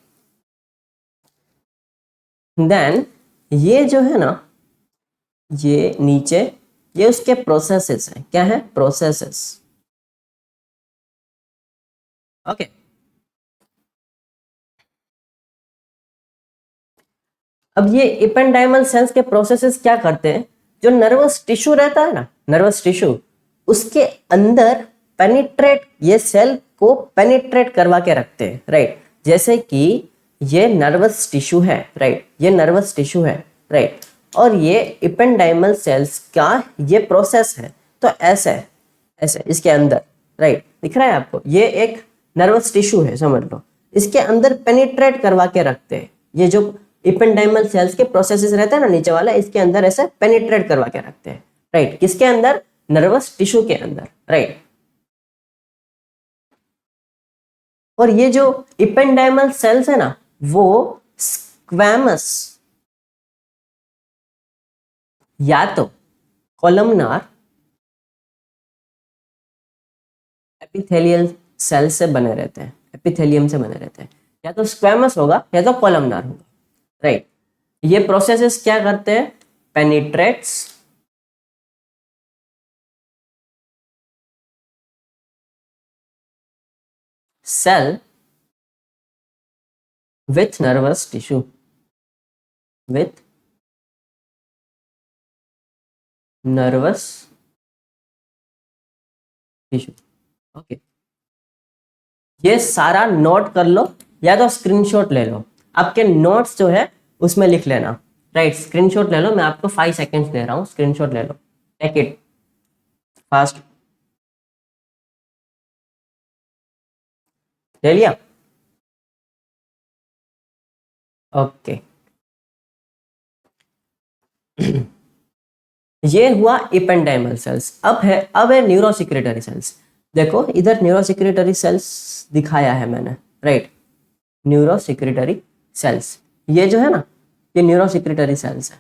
देन ये जो है ना, ये नीचे, ये उसके प्रोसेसेस है। क्या है? प्रोसेसेस। ओके, अब ये इपेंडाइमल सेल्स के प्रोसेसेस क्या करते हैं, जो नर्वस टिश्यू रहता है ना, नर्वस टिश्यू, उसके अंदर पेनिट्रेट, ये सेल को पेनिट्रेट करवा के रखते हैं, राइट। जैसे कि ये नर्वस टिश्यू है, राइट, ये नर्वस टिश्यू है, राइट, और ये इपेंडाइमल सेल्स का ये प्रोसेस है। तो ऐसे ऐसे इसके अंदर, राइट, दिख रहा है आपको, ये एक नर्वस टिश्यू है, समझ लो। इसके अंदर पेनिट्रेट करवा के रखते हैं। ये जो इपेंडाइमल सेल्स के प्रोसेसेस रहते हैं ना, नीचे वाला, इसके अंदर ऐसे पेनिट्रेट करवा के रखते हैं, राइट। किसके अंदर? नर्वस टिश्यू के अंदर, राइट। और ये जो इपेंडाइमल सेल्स है ना, वो स्क्वैमस या तो कॉलमनार एपिथेलियल सेल से बने रहते हैं, एपिथेलियम से बने रहते हैं। या तो स्क्वैमस होगा या तो कॉलमनार होगा, राइट। ये प्रोसेसेस क्या करते हैं? Penetrates cell with nervous tissue, with nervous tissue। Okay, ये सारा नोट कर लो या तो स्क्रीनशॉट ले लो। आपके नोट्स जो है उसमें लिख लेना, राइट। स्क्रीनशॉट ले लो, मैं आपको 5 सेकेंड्स दे रहा हूँ, स्क्रीनशॉट ले लो, टेक इट फास्ट। ले लिया? ओके, ये हुआ इपेंडाइमल सेल्स। अब है न्यूरोसिक्रेटरी सेल्स। देखो इधर न्यूरोसिक्रेटरी सेल्स दिखाया है मैंने, राइट। न्यूरोसिक्रेटरी सेल्स, ये जो है ना, ये न्यूरोसिक्रेटरी सेल्स है,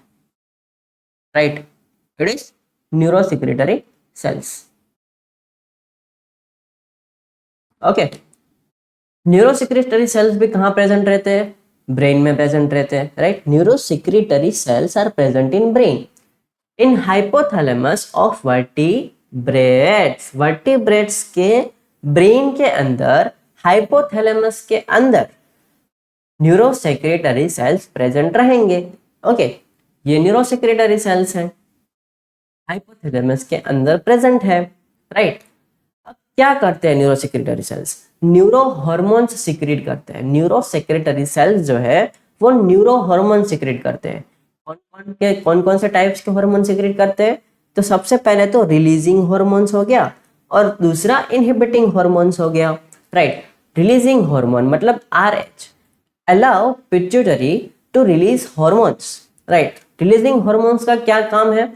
right. It is neurosecretory cells. Okay, neurosecretory cells भी कहाँ प्रेजेंट रहते हैं? ब्रेन में प्रेजेंट रहते हैं, right. Neurosecretory cells are present in brain, in hypothalamus of vertebrates. Vertebrates के ब्रेन के अंदर, हाइपोथैलेमस के अंदर न्यूरोसेक्रेटरी सेल्स प्रेजेंट रहेंगे। ओके, ये न्यूरोसेक्रेटरी सेल्स हैं, हाइपोथैलेमस के अंदर प्रेजेंट है, राइट। अब क्या करते हैं neurosecretory cells? Neuro hormones secrete करते हैं। न्यूरोसेक्रेटरी सेल्स जो है वो न्यूरो हार्मोन सिक्रीट करते हैं। कौन कौन से टाइप्स के हार्मोन सिक्रीट करते हैं? तो सबसे पहले तो रिलीजिंग हार्मोन्स हो गया और दूसरा इनहिबिटिंग हार्मोन्स हो गया, राइट। रिलीजिंग हार्मोन मतलब RH, allow pituitary to release hormones, right. Releasing hormones का क्या काम है?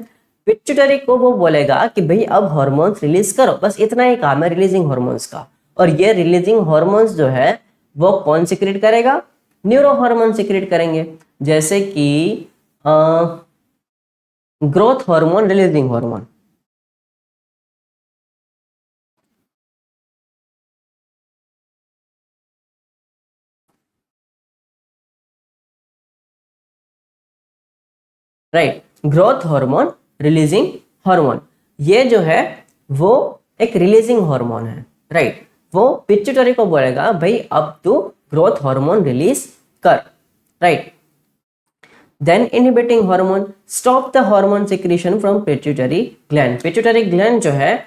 पिट्यूटरी को वो बोलेगा कि भाई अब हार्मोन्स रिलीज करो, बस इतना ही काम है रिलीजिंग हार्मोन्स का। और ये रिलीजिंग हार्मोन्स जो है वो कौन सिक्रीट करेगा? न्यूरो हार्मोन सिक्रीट करेंगे, जैसे कि growth hormone, releasing hormone, right. Growth hormone, releasing hormone, ये जो है वो एक रिलीजिंग हार्मोन है, राइट। वो पिट्यूटरी को बोलेगा भाई अब तू ग्रोथ हार्मोन रिलीज कर, right. Then inhibiting hormone, stop the hormone secretion from pituitary gland. Pituitary gland जो है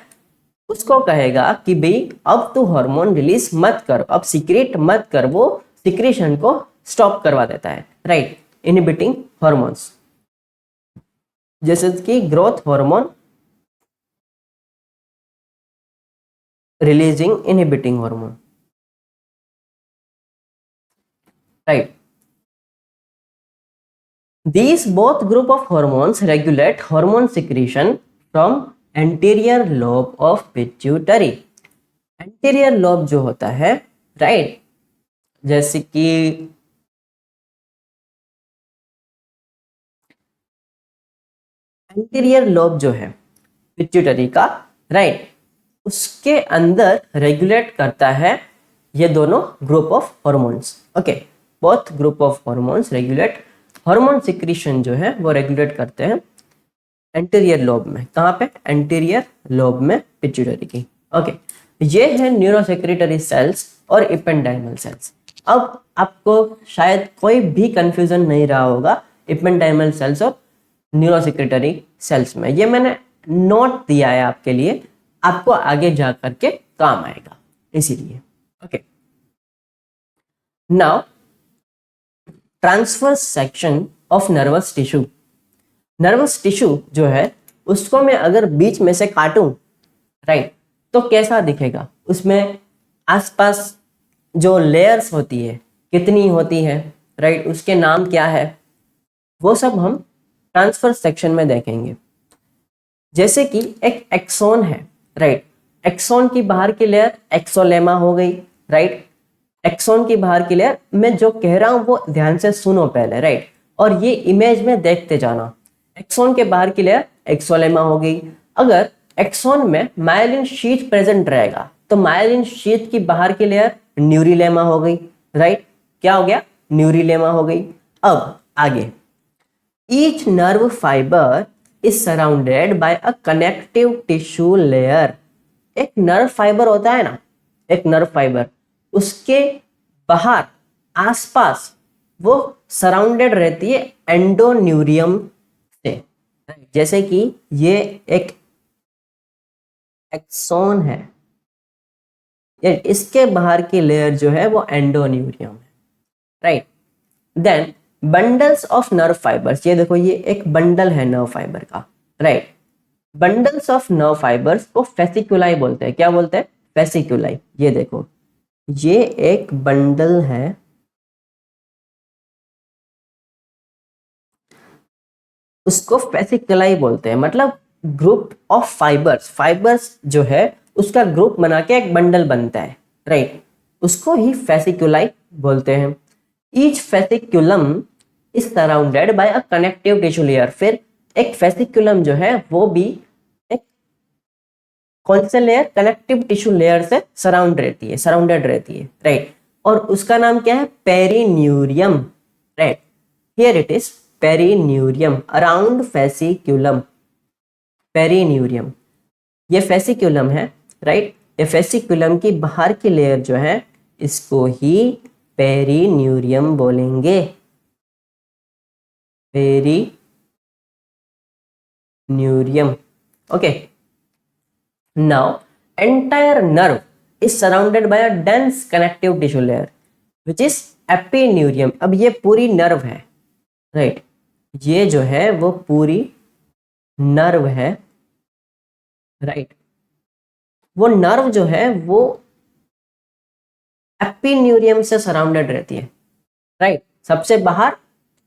उसको कहेगा कि भाई अब तू हार्मोन रिलीज मत कर, अब सीक्रेट मत कर, वो सिक्रीशन को स्टॉप करवा देता है, राइट। इनहिबिटिंग हार्मोन्स जैसे कि growth hormone, releasing inhibiting hormone, right. These both group of hormones regulate hormone secretion from anterior lobe of pituitary. Anterior lobe जो होता है, राइट, जैसे कि एंटीरियर लोब जो है पिट्यूटरी का, राइट, उसके अंदर रेगुलेट करता है ये दोनों group of hormones. Okay, both group of hormones regulate hormone secretion जो है वो रेगुलेट करते हैं एंटीरियर लोब में। कहाँ पे? एंटीरियर लोब में पिट्यूटरी की। ओके, ये है न्यूरोसेक्रेटरी सेल्स और इपेंडाइमल सेल्स। अब आपको शायद कोई भी कंफ्यूजन नहीं रहा होगा इपेंडाइमल सेल्स और न्यूरोसेक्रेटरी सेल्स में। ये मैंने नोट दिया है आपके लिए, आपको आगे जा करके काम आएगा, इसीलिए। Okay, now transverse section of nervous tissue. Nervous tissue जो है उसको मैं अगर बीच में से काटूं, राइट, तो कैसा दिखेगा? उसमें आसपास जो लेयर्स होती है कितनी होती है, राइट, उसके नाम क्या है, वो सब हम ट्रांसफर सेक्शन में देखेंगे। जैसे कि एक एक्सोन है, राइट, एक्सोन की बाहर की लेयर एक्सोलेमा हो गई, राइट। एक्सोन की बाहर की लेयर, मैं जो कह रहा हूं वो ध्यान से सुनो पहले, राइट, और ये इमेज में देखते जाना। एक्सोन के बाहर की लेयर एक्सोलेमा हो गई। अगर एक्सोन में मायलिन शीथ प्रेजेंट रहेगा तो मायलिन शीथ की बाहर की लेयर न्यूरिलेमा हो गई, राइट। क्या हो गया? न्यूरिलेमा हो गई। अब आगे, each nerve fibre is surrounded by a connective tissue layer. एक नर्व फाइबर होता है ना, एक नर्व फाइबर, उसके बाहर आसपास वो सराउंडेड रहती है एंडोन्यूरियम से। जैसे कि ये एक एक्सोन है, इसके बाहर की लेयर जो है वो एंडोन्यूरियम है, right. Then bundles of nerve fibres, ये देखो ये एक बंडल है नर्व फाइबर का, right. Bundles of nerve fibres को फेसिकुलाई बोलते हैं। क्या बोलते हैं? फेसिकुलाई। ये देखो ये एक बंडल है, उसको फेसिकुलाई बोलते हैं, मतलब ग्रुप ऑफ फाइबर्स। फाइबर्स जो है उसका ग्रुप बना के एक बंडल बनता है, राइट, उसको ही फेसिकुलाई बोलते हैं। Each fasciculus is surrounded by a connective tissue layer. फिर एक फेसिकुलम जो है वो भी एक कौन से लेयर, कनेक्टिव टिश्यू लेयर से सराउंडेड रहती है, राइट। और उसका नाम क्या है, perineurium, right. Here it is perineurium around fasciculum, perineurium, ये फेसिक्यूलम है, राइट। ये फेसिक्यूलम की बाहर की लेयर जो है इसको ही पेरिन्यूरियम बोलेंगे, perineurium, okay. Now entire nerve is surrounded by a dense connective tissue layer which is epineurium. अब ये पूरी नर्व है, राइट, ये जो है वो पूरी नर्व है, राइट। वो नर्व जो है वो एपिन्यूरियम से सराउंडेड रहती है, राइट। सबसे बाहर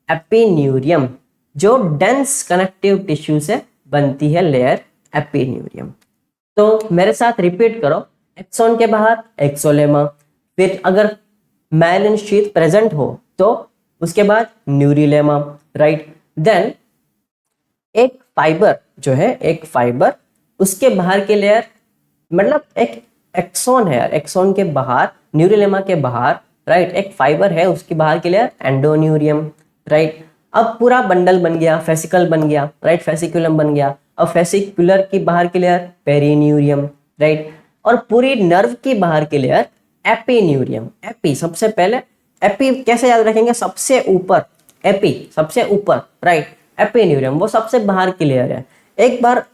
एपिन्यूरियम, जो डेंस कनेक्टिव टिश्यू से बनती है लेयर, एपिन्यूरियम। तो मेरे साथ रिपीट करो, एक्सोन के बाहर एक्सोलेमा, फिर अगर माइलिन शीथ प्रेजेंट हो तो उसके बाद न्यूरिलेमा, राइट। देन एक फाइबर जो है, एक फाइबर, उसके बाहर के लेयर, मतलब एक एक्सोन है यार, एक्सोन के बाहर, न्यूरिलेमा के बाहर, राइट, एक फाइबर है, उसके बाहर के लेयर एंडोन्यूरियम, राइट। अब पूरा बंडल बन गया, फेसिकल बन गया, राइट, फेसिकुलम बन गया। अब फेसिकुलर की बाहर की लेयर पेरिन्यूरियम, राइट। और पूरी नर्व की बाहर की लेयर एपिन्यूरियम। एपी सबसे पहले, एपी कैसे याद रखेंगे, सबसे ऊपर, एपी सबसे ऊपर, राइट। एपिन्यूरियम वो सबसे बाहर की लेयर है। एक बार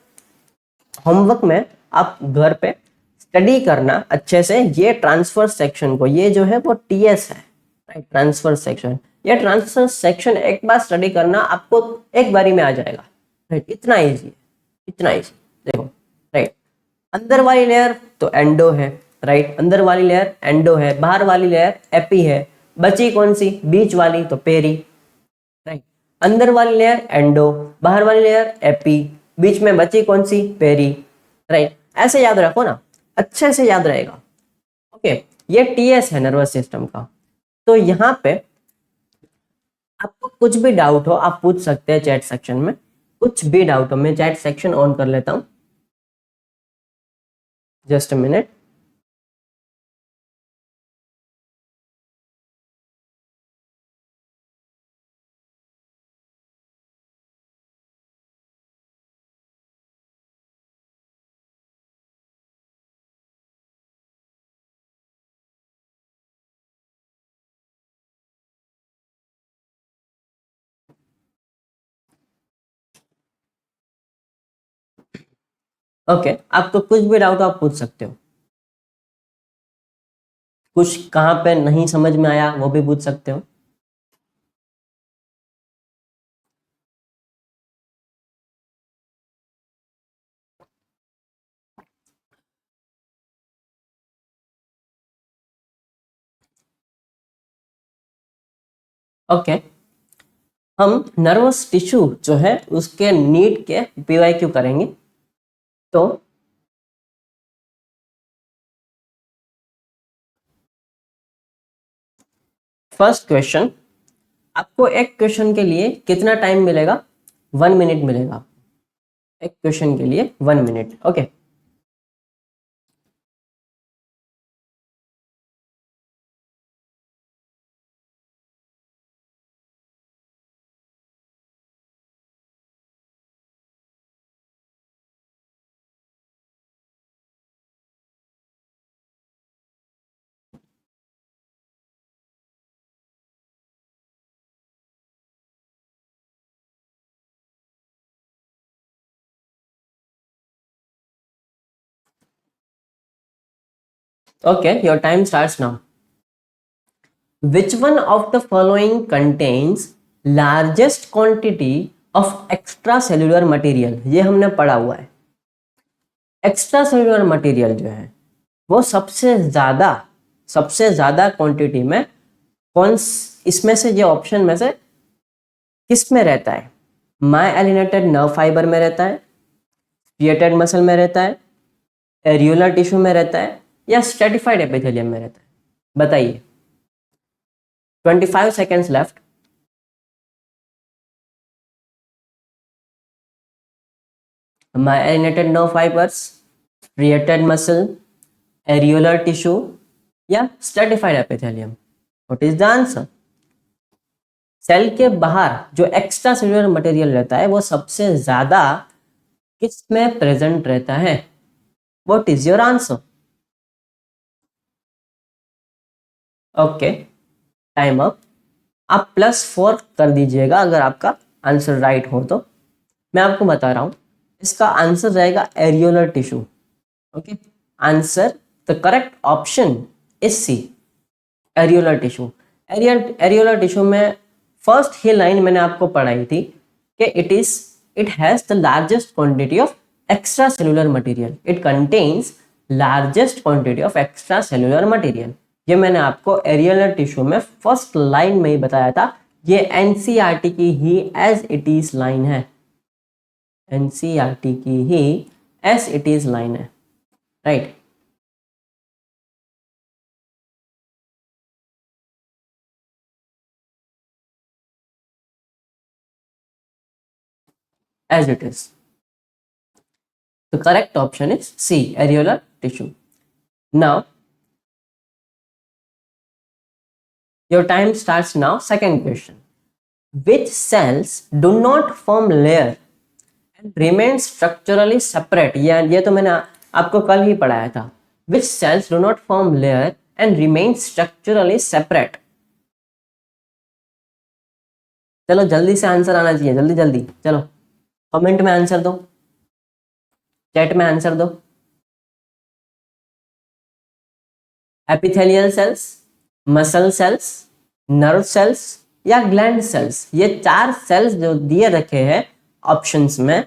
होमवर्क में आप घर पे स्टडी करना अच्छे से ये ट्रांसफर सेक्शन को, ये जो है वो टीएस है, राइट, ट्रांसफर सेक्शन। ये ट्रांसफर सेक्शन एक बार स्टडी करना, आपको एक बारी में आ जाएगा, राइट। इतना इजी है, इतना इजी। देखो, राइट, अंदर वाली लेयर तो एंडो है, राइट, अंदर वाली लेयर एंडो है, बाहर वाली लेयर एपी है, बची कौन सी, बीच वाली तो पेरी, राइट। अंदर वाली लेयर एंडो, बाहर वाली लेयर एपी, बीच में बची कौन सी, पेरी, राइट। ऐसे याद रखो ना, अच्छे से याद रहेगा, ओके। ये टीएस है नर्वस सिस्टम का। तो यहाँ पे आपको कुछ भी डाउट हो आप पूछ सकते हैं चैट सेक्शन में, कुछ भी डाउट हो। मैं चैट सेक्शन ऑन कर लेता हूँ, जस्ट अ मिनट। ओके, आपको कुछ भी डाउट आप पूछ सकते हो, कुछ कहाँ पे नहीं समझ में आया वो भी पूछ सकते हो। ओके, हम नर्वस टिश्यू जो है उसके नीड के पीवाईक्यू करेंगे। तो फर्स्ट क्वेश्चन, आपको एक क्वेश्चन के लिए कितना टाइम मिलेगा, 1 मिनट मिलेगा, एक क्वेश्चन के लिए 1 minute, okay. Okay, your time starts now. Which one of the following contains largest quantity of extracellular material? ये हमने पढ़ा हुआ है। एक्स्ट्रा मटेरियल जो है वो सबसे ज्यादा क्वांटिटी में इसमें से, ये ऑप्शन में से किस में रहता है? मायलिनेटेड नर्व फाइबर में रहता है, स्ट्रिएटेड मसल में रहता है, एरियोलर टिश्यू में रहता है, या स्ट्रेटिफाइड एपिथेलियम में रहता है? बताइए। 25 seconds left. Myelinated nerve fibers, striated muscle, areolar tissue या stratified epithelium? What is the answer? Cell के बाहर जो एक्स्ट्रा सेल्यूलर मटेरियल रहता है वो सबसे ज्यादा किस में प्रेजेंट रहता है? What is your answer? Okay, time up. आप +4 कर दीजिएगा अगर आपका आंसर राइट हो तो। मैं आपको बता रहा हूं, इसका आंसर रहेगा areolar tissue. Okay, answer the correct option is C, areolar tissue. Areolar tissue में फर्स्ट ही लाइन मैंने आपको पढ़ाई थी कि it has the largest quantity of extra cellular material, it contains largest quantity of extra cellular material. ये मैंने आपको एरियोलर टिश्यू में फर्स्ट लाइन में ही बताया था। ये एनसीईआरटी की ही एज इट इज लाइन है, एनसीईआरटी की ही एज इट इज लाइन है, right. As it is. The correct option is C, areolar tissue. Now, your time starts now. Second question. Which cells do not form layer and remain structurally separate? ये तो मैंने आपको कल ही पढ़ाया था। Which cells do not form layer and remain structurally separate? चलो जल्दी से आंसर आना चाहिए, जल्दी जल्दी चलो कमेंट में आंसर दो, चैट में आंसर दो। Epithelial cells, muscle cells, nerve cells या ग्लैंड सेल्स, ये 4 सेल्स जो दिए रखे हैं ऑप्शंस में,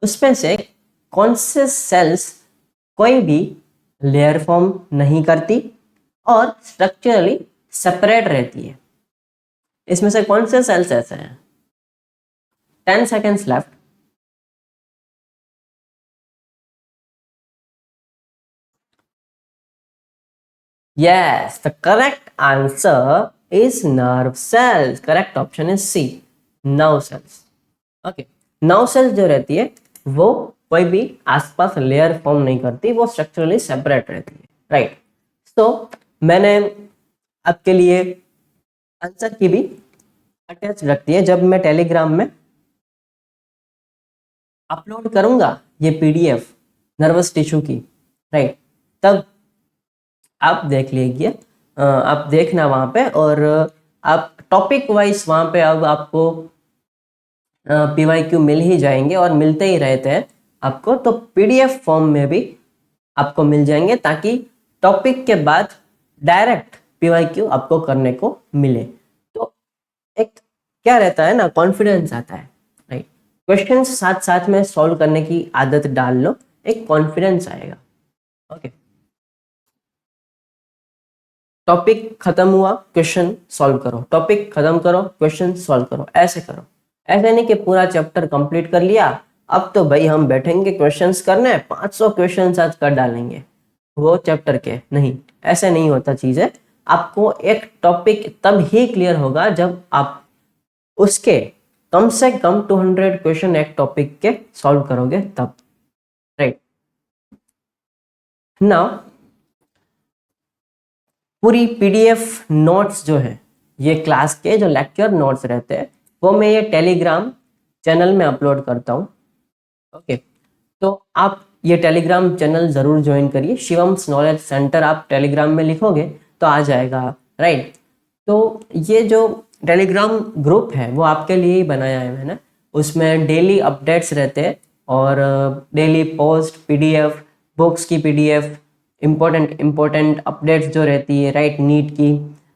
उसमें से कौन से सेल्स कोई भी लेयर फॉर्म नहीं करती और स्ट्रक्चरली सेपरेट रहती है? इसमें से कौन से सेल्स ऐसे हैं? 10 seconds left. Yes, the correct answer is nerve cells. Correct option is C, nerve cells. Okay, nerve cells जो रहती है वो कोई भी आसपास लेयर फॉर्म नहीं करती, वो स्ट्रक्चरली सेपरेट रहती है, राइट। तो मैंने आपके लिए आंसर की भी अटैच रख दी है। जब मैं टेलीग्राम में अपलोड करूंगा ये पीडीएफ नर्वस टिश्यू की, राइट, तब आप देख लीजिए, आप देखना वहाँ पे, और आप टॉपिक वाइज वहाँ पे अब आपको पीवाईक्यू मिल ही जाएंगे और मिलते ही रहते हैं आपको, तो पीडीएफ फॉर्म में भी आपको मिल जाएंगे ताकि टॉपिक के बाद डायरेक्ट पीवाईक्यू आपको करने को मिले। तो एक क्या रहता है ना, कॉन्फिडेंस आता है, राइट। क्वेश्चन साथ साथ में सॉल्व करने की आदत डाल लो, एक कॉन्फिडेंस आएगा। ओके, टॉपिक खत्म हुआ, क्वेश्चन सॉल्व करो, टॉपिक खत्म करो, क्वेश्चन सॉल्व करो, ऐसे करो। ऐसे नहीं कि पूरा चैप्टर कंप्लीट कर लिया, अब तो भाई हम बैठेंगे क्वेश्चंस करने, 500 क्वेश्चन आज कर डालेंगे वो चैप्टर के, नहीं, ऐसे नहीं होता चीजें। आपको एक टॉपिक तब ही क्लियर होगा जब आप उसके कम से कम 200 क्वेश्चन एक टॉपिक के सॉल्व करोगे तब, राइट। नाउ पूरी पीडीएफ नोट्स जो है, ये क्लास के जो लेक्चर नोट्स रहते हैं वो मैं ये टेलीग्राम चैनल में अपलोड करता हूँ। ओके, तो आप ये टेलीग्राम चैनल जरूर ज्वाइन करिए। शिवम्स नॉलेज सेंटर आप टेलीग्राम में लिखोगे तो आ जाएगा, राइट। तो ये जो टेलीग्राम ग्रुप है वो आपके लिए ही बनाया है मैंने, उसमें डेली अपडेट्स रहते हैं और डेली पोस्ट, पीडीएफ, बुक्स की पीडीएफ, इम्पोर्टेंट अपडेट्स जो रहती है, राइट, नीट की,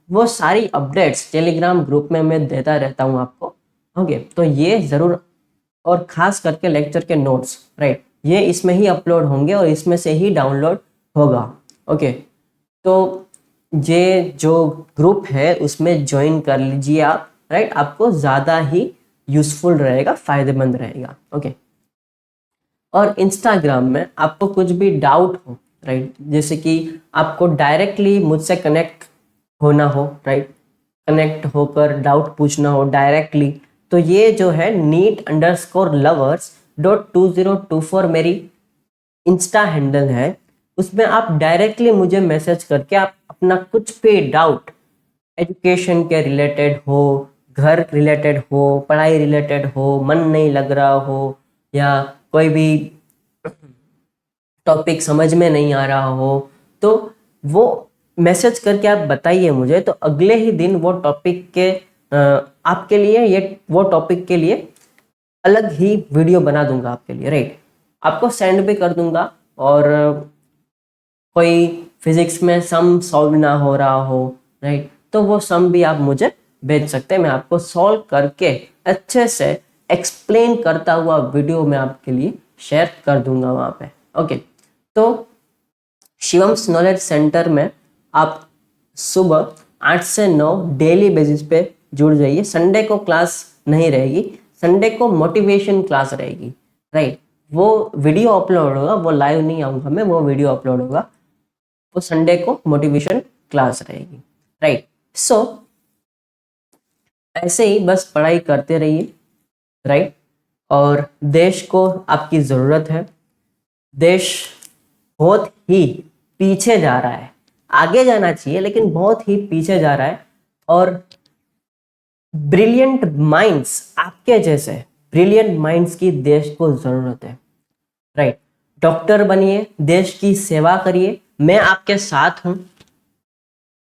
वो सारी अपडेट्स टेलीग्राम ग्रुप में मैं देता रहता हूँ आपको। ओके, तो ये ज़रूर, और ख़ास करके लेक्चर के नोट्स, राइट, ये इसमें ही अपलोड होंगे और इसमें से ही डाउनलोड होगा। ओके, तो ये जो ग्रुप है उसमें ज्वाइन कर लीजिए आप, राइट, आपको ज़्यादा ही यूज़फुल रहेगा, फ़ायदेमंद रहेगा। ओके, और इंस्टाग्राम में आपको कुछ भी डाउट हो, राइट, जैसे कि आपको डायरेक्टली मुझसे कनेक्ट होना हो, राइट, कनेक्ट होकर डाउट पूछना हो डायरेक्टली, तो ये जो है NEET_lovers.2024 मेरी इंस्टा हैंडल है, उसमें आप डायरेक्टली मुझे मैसेज करके आप अपना कुछ भी डाउट, एजुकेशन के रिलेटेड हो, घर रिलेटेड हो, पढ़ाई रिलेटेड हो, मन नहीं लग रहा हो, या कोई भी टॉपिक समझ में नहीं आ रहा हो, तो वो मैसेज करके आप बताइए मुझे, तो अगले ही दिन वो टॉपिक के आपके लिए वो टॉपिक के लिए अलग ही वीडियो बना दूंगा आपके लिए, राइट। आपको सेंड भी कर दूंगा। और कोई फिजिक्स में सम सॉल्व ना हो रहा हो, राइट, तो वो सम भी आप मुझे भेज सकते हैं, मैं आपको सॉल्व करके अच्छे से एक्सप्लेन करता हुआ वीडियो में आपके लिए शेयर कर दूंगा वहाँ पे। ओके, तो शिवम्स नॉलेज सेंटर में आप सुबह 8 से 9 डेली बेसिस पे जुड़ जाइए। संडे को क्लास नहीं रहेगी, संडे को मोटिवेशन क्लास रहेगी, राइट। वो वीडियो अपलोड होगा, वो लाइव नहीं आऊँगा मैं, वो वीडियो अपलोड होगा, वो संडे को मोटिवेशन क्लास रहेगी, राइट। सो ऐसे ही बस पढ़ाई करते रहिए, राइट। और देश को आपकी ज़रूरत है। देश बहुत ही पीछे जा रहा है, आगे जाना चाहिए लेकिन बहुत ही पीछे जा रहा है। और ब्रिलियंट माइंड्स, आपके जैसे ब्रिलियंट माइंड्स की देश को ज़रूरत है, राइट। डॉक्टर बनिए, देश की सेवा करिए, मैं आपके साथ हूँ।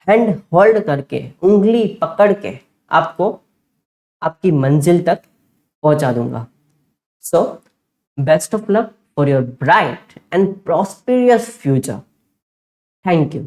हैंड होल्ड करके, उंगली पकड़ के आपको आपकी मंजिल तक पहुंचा दूंगा। So best of luck for your bright and prosperous future. Thank you.